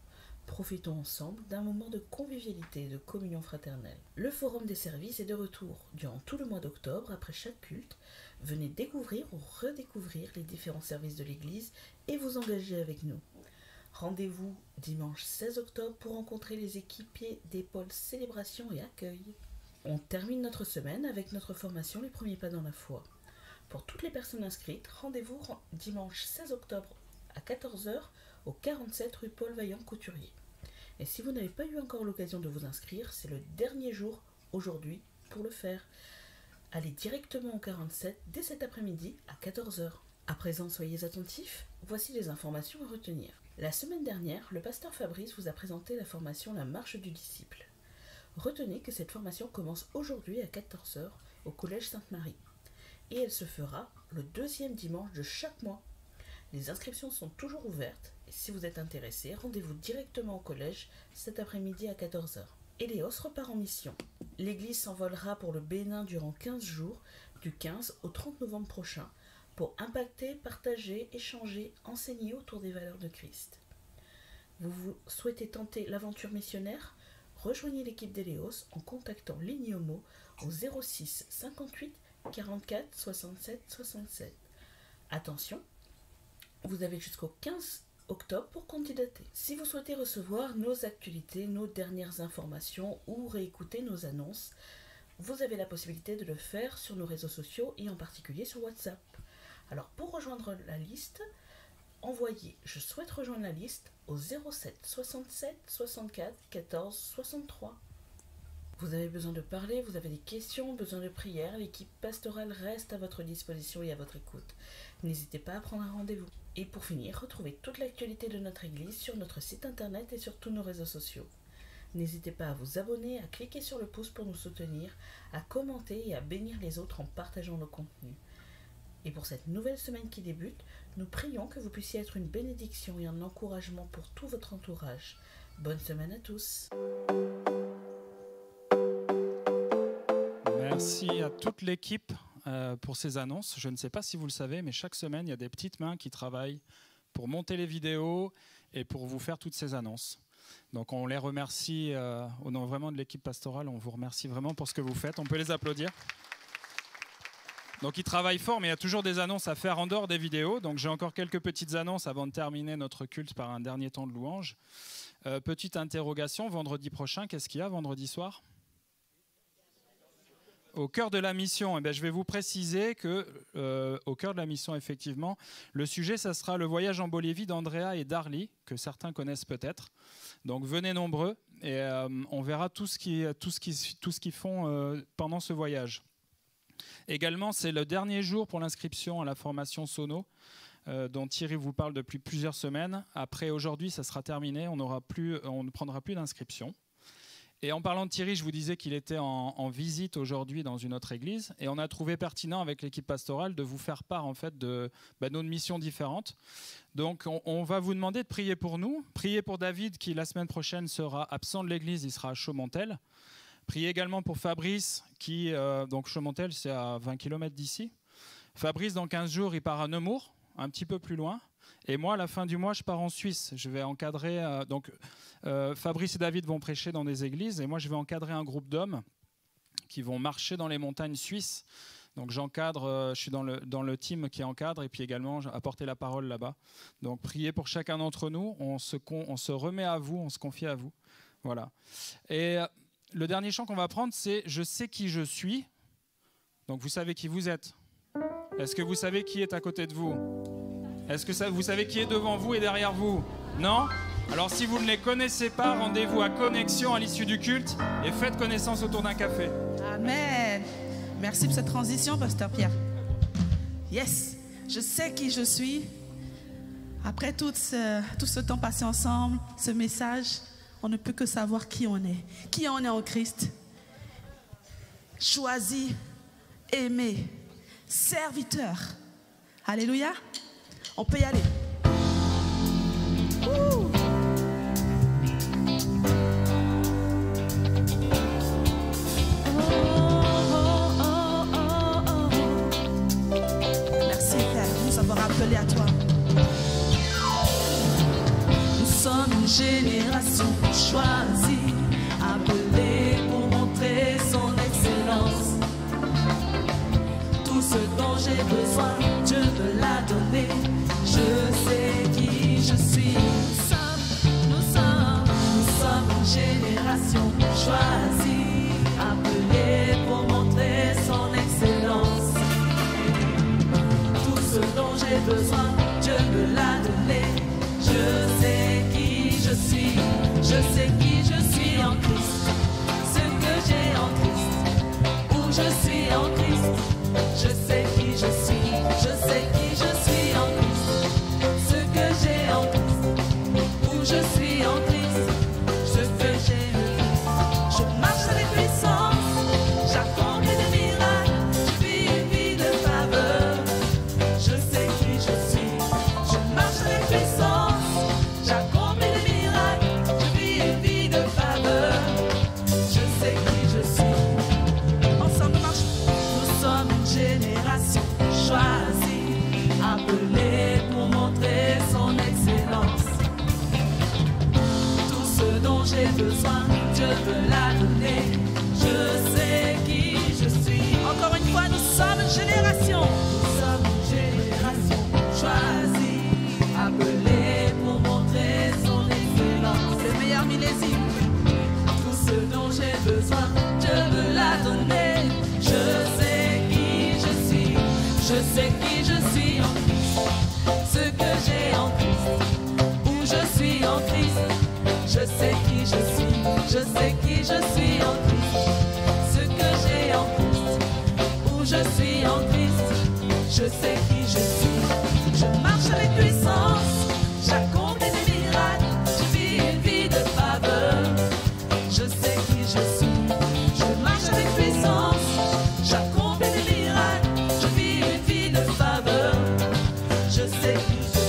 Profitons ensemble d'un moment de convivialité et de communion fraternelle. Le forum des services est de retour durant tout le mois d'octobre après chaque culte. Venez découvrir ou redécouvrir les différents services de l'Église et vous engager avec nous. Rendez-vous dimanche 16 octobre pour rencontrer les équipiers des pôles célébration et accueil. On termine notre semaine avec notre formation Les premiers pas dans la foi. Pour toutes les personnes inscrites, rendez-vous dimanche 16 octobre à 14h au 47 rue Paul Vaillant-Couturier. Et si vous n'avez pas eu encore l'occasion de vous inscrire, c'est le dernier jour aujourd'hui pour le faire. Allez directement au 47 dès cet après-midi à 14h. À présent, soyez attentifs, voici les informations à retenir. La semaine dernière, le pasteur Fabrice vous a présenté la formation La Marche du Disciple. Retenez que cette formation commence aujourd'hui à 14h au Collège Sainte-Marie. Et elle se fera le deuxième dimanche de chaque mois. Les inscriptions sont toujours ouvertes et si vous êtes intéressé, rendez-vous directement au collège cet après-midi à 14h. Héléos repart en mission. L'église s'envolera pour le Bénin durant 15 jours, du 15 au 30 novembre prochain, pour impacter, partager, échanger, enseigner autour des valeurs de Christ. Vous souhaitez tenter l'aventure missionnaire? Rejoignez l'équipe d'Héléos en contactant l'Ignomo au 06 58 44 67 67. Attention, vous avez jusqu'au 15 octobre pour candidater. Si vous souhaitez recevoir nos actualités, nos dernières informations ou réécouter nos annonces, vous avez la possibilité de le faire sur nos réseaux sociaux et en particulier sur WhatsApp. Alors pour rejoindre la liste, envoyez « Je souhaite rejoindre la liste » au 07 67 64 14 63. Vous avez besoin de parler, vous avez des questions, besoin de prières, l'équipe pastorale reste à votre disposition et à votre écoute. N'hésitez pas à prendre un rendez-vous. Et pour finir, retrouvez toute l'actualité de notre église sur notre site internet et sur tous nos réseaux sociaux. N'hésitez pas à vous abonner, à cliquer sur le pouce pour nous soutenir, à commenter et à bénir les autres en partageant nos contenus. Et pour cette nouvelle semaine qui débute, nous prions que vous puissiez être une bénédiction et un encouragement pour tout votre entourage. Bonne semaine à tous. Merci à toute l'équipe pour ces annonces. Je ne sais pas si vous le savez, mais chaque semaine, il y a des petites mains qui travaillent pour monter les vidéos et pour vous faire toutes ces annonces. Donc on les remercie au nom vraiment de l'équipe pastorale. On vous remercie vraiment pour ce que vous faites. On peut les applaudir. Donc ils travaillent fort, mais il y a toujours des annonces à faire en dehors des vidéos. Donc j'ai encore quelques petites annonces avant de terminer notre culte par un dernier temps de louange. Petite interrogation, vendredi prochain, qu'est-ce qu'il y a vendredi soir ? Au cœur de la mission, eh bien, je vais vous préciser qu'au cœur de la mission, effectivement, le sujet, ça sera le voyage en Bolivie d'Andrea et Darly, que certains connaissent peut-être. Donc venez nombreux et on verra tout ce qu'ils font pendant ce voyage. Également, c'est le dernier jour pour l'inscription à la formation Sono, dont Thierry vous parle depuis plusieurs semaines. Après aujourd'hui, ça sera terminé, on ne prendra plus d'inscription. Et en parlant de Thierry, je vous disais qu'il était en visite aujourd'hui dans une autre église et on a trouvé pertinent avec l'équipe pastorale de vous faire part en fait de nos missions différentes. Donc on va vous demander de prier pour nous, prier pour David qui la semaine prochaine sera absent de l'église, il sera à Chaumontel. Priez également pour Fabrice qui, donc Chaumontel c'est à 20 km d'ici. Fabrice dans 15 jours il part à Nemours, un petit peu plus loin. Et moi, à la fin du mois, je pars en Suisse. Je vais encadrer. Fabrice et David vont prêcher dans des églises, et moi, je vais encadrer un groupe d'hommes qui vont marcher dans les montagnes suisses. Donc, j'encadre. Je suis dans le team qui encadre, et puis également apporter la parole là-bas. Donc, priez pour chacun d'entre nous. On se remet à vous, on se confie à vous. Voilà. Et le dernier chant qu'on va prendre, c'est « Je sais qui je suis ». Donc, vous savez qui vous êtes. Est-ce que vous savez qui est à côté de vous ? Est-ce que vous savez qui est devant vous et derrière vous? Non? Alors si vous ne les connaissez pas, rendez-vous à Connexion à l'issue du culte et faites connaissance autour d'un café. Amen. Merci pour cette transition, Pasteur Pierre. Yes, je sais qui je suis. Après tout ce temps passé ensemble, ce message, on ne peut que savoir qui on est. Qui on est en Christ. Choisi, aimé, serviteur. Alléluia. On peut y aller. Merci Père de nous avoir appelés à toi. Nous sommes génération choisie, appelée pour montrer son excellence. Tout ce dont j'ai besoin, Dieu me l'a donné. Je sais qui je suis. Nous sommes une génération choisie, appelée pour montrer son excellence. Tout ce dont j'ai besoin, Dieu me l'a donné. Je sais qui je suis, je sais qui je suis en Christ. Ce que j'ai en Christ, où je suis en Christ. Je sais qui je suis, je sais qui je suis en Christ. Ce que j'ai en Christ, où je suis en Christ. Ce que j'ai en Christ. Je marche avec puissance, j'accomplis des miracles, je vis une vie de faveur. Je sais qui je suis, je marche avec puissance, j'accomplis des miracles, je vis une vie de faveur. Je sais qui je suis. Ensemble on marche. Nous sommes une génération choisie, appelée pour montrer son excellence. Tout ce dont j'ai besoin, Dieu me l'a donné. Je sais qui je suis. Encore une fois, nous sommes une génération. Nous sommes une génération choisie, appelée pour montrer son excellence. Le meilleur millésime. Tout ce dont j'ai besoin, Dieu me l'a donné. Je sais qui je suis. Je sais qui je suis en Christ. Ce que j'ai en Christ, où je suis en Christ. Je sais qui je suis, je sais qui je suis en Christ. Ce que j'ai en Christ, où je suis en Christ. Je sais qui je suis, je marche avec puissance, j'accomplis des miracles, je vis une vie de faveur. Je sais qui je suis, je marche avec puissance, j'accomplis des miracles, je vis une vie de faveur. Je sais qui je suis.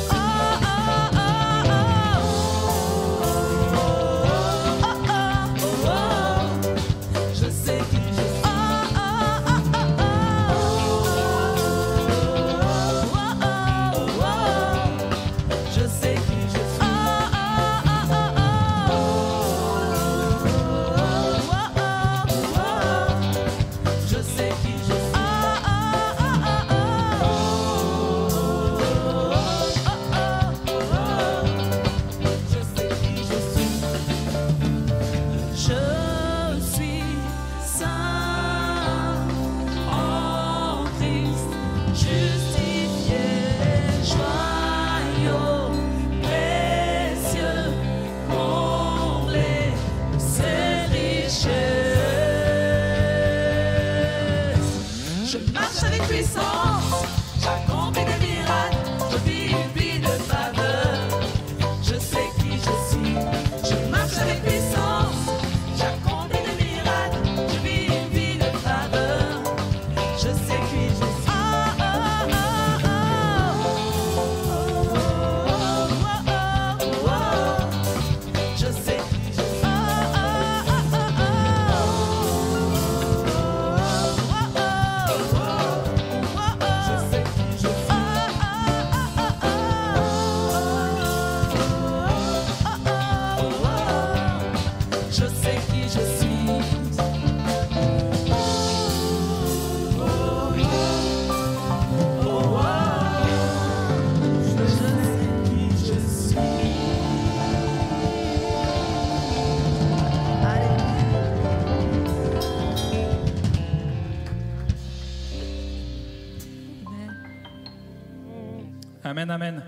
Amen, amen.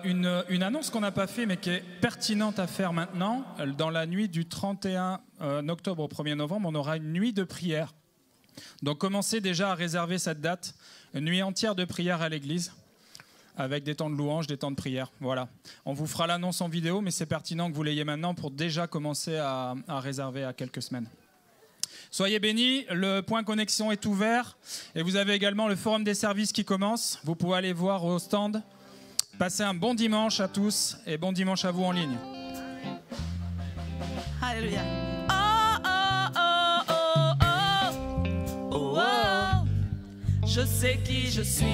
Une annonce qu'on n'a pas fait mais qui est pertinente à faire maintenant. Dans la nuit du 31 octobre au 1er novembre, on aura une nuit de prière. Donc commencez déjà à réserver cette date. Une nuit entière de prière à l'église avec des temps de louange, des temps de prière. Voilà. On vous fera l'annonce en vidéo, mais c'est pertinent que vous l'ayez maintenant pour déjà commencer à réserver à quelques semaines. Soyez bénis, le point connexion est ouvert et vous avez également le forum des services qui commence. Vous pouvez aller voir au stand. Passez un bon dimanche à tous et bon dimanche à vous en ligne. Alléluia. Oh, oh, oh, oh, oh, oh. Je sais qui je suis.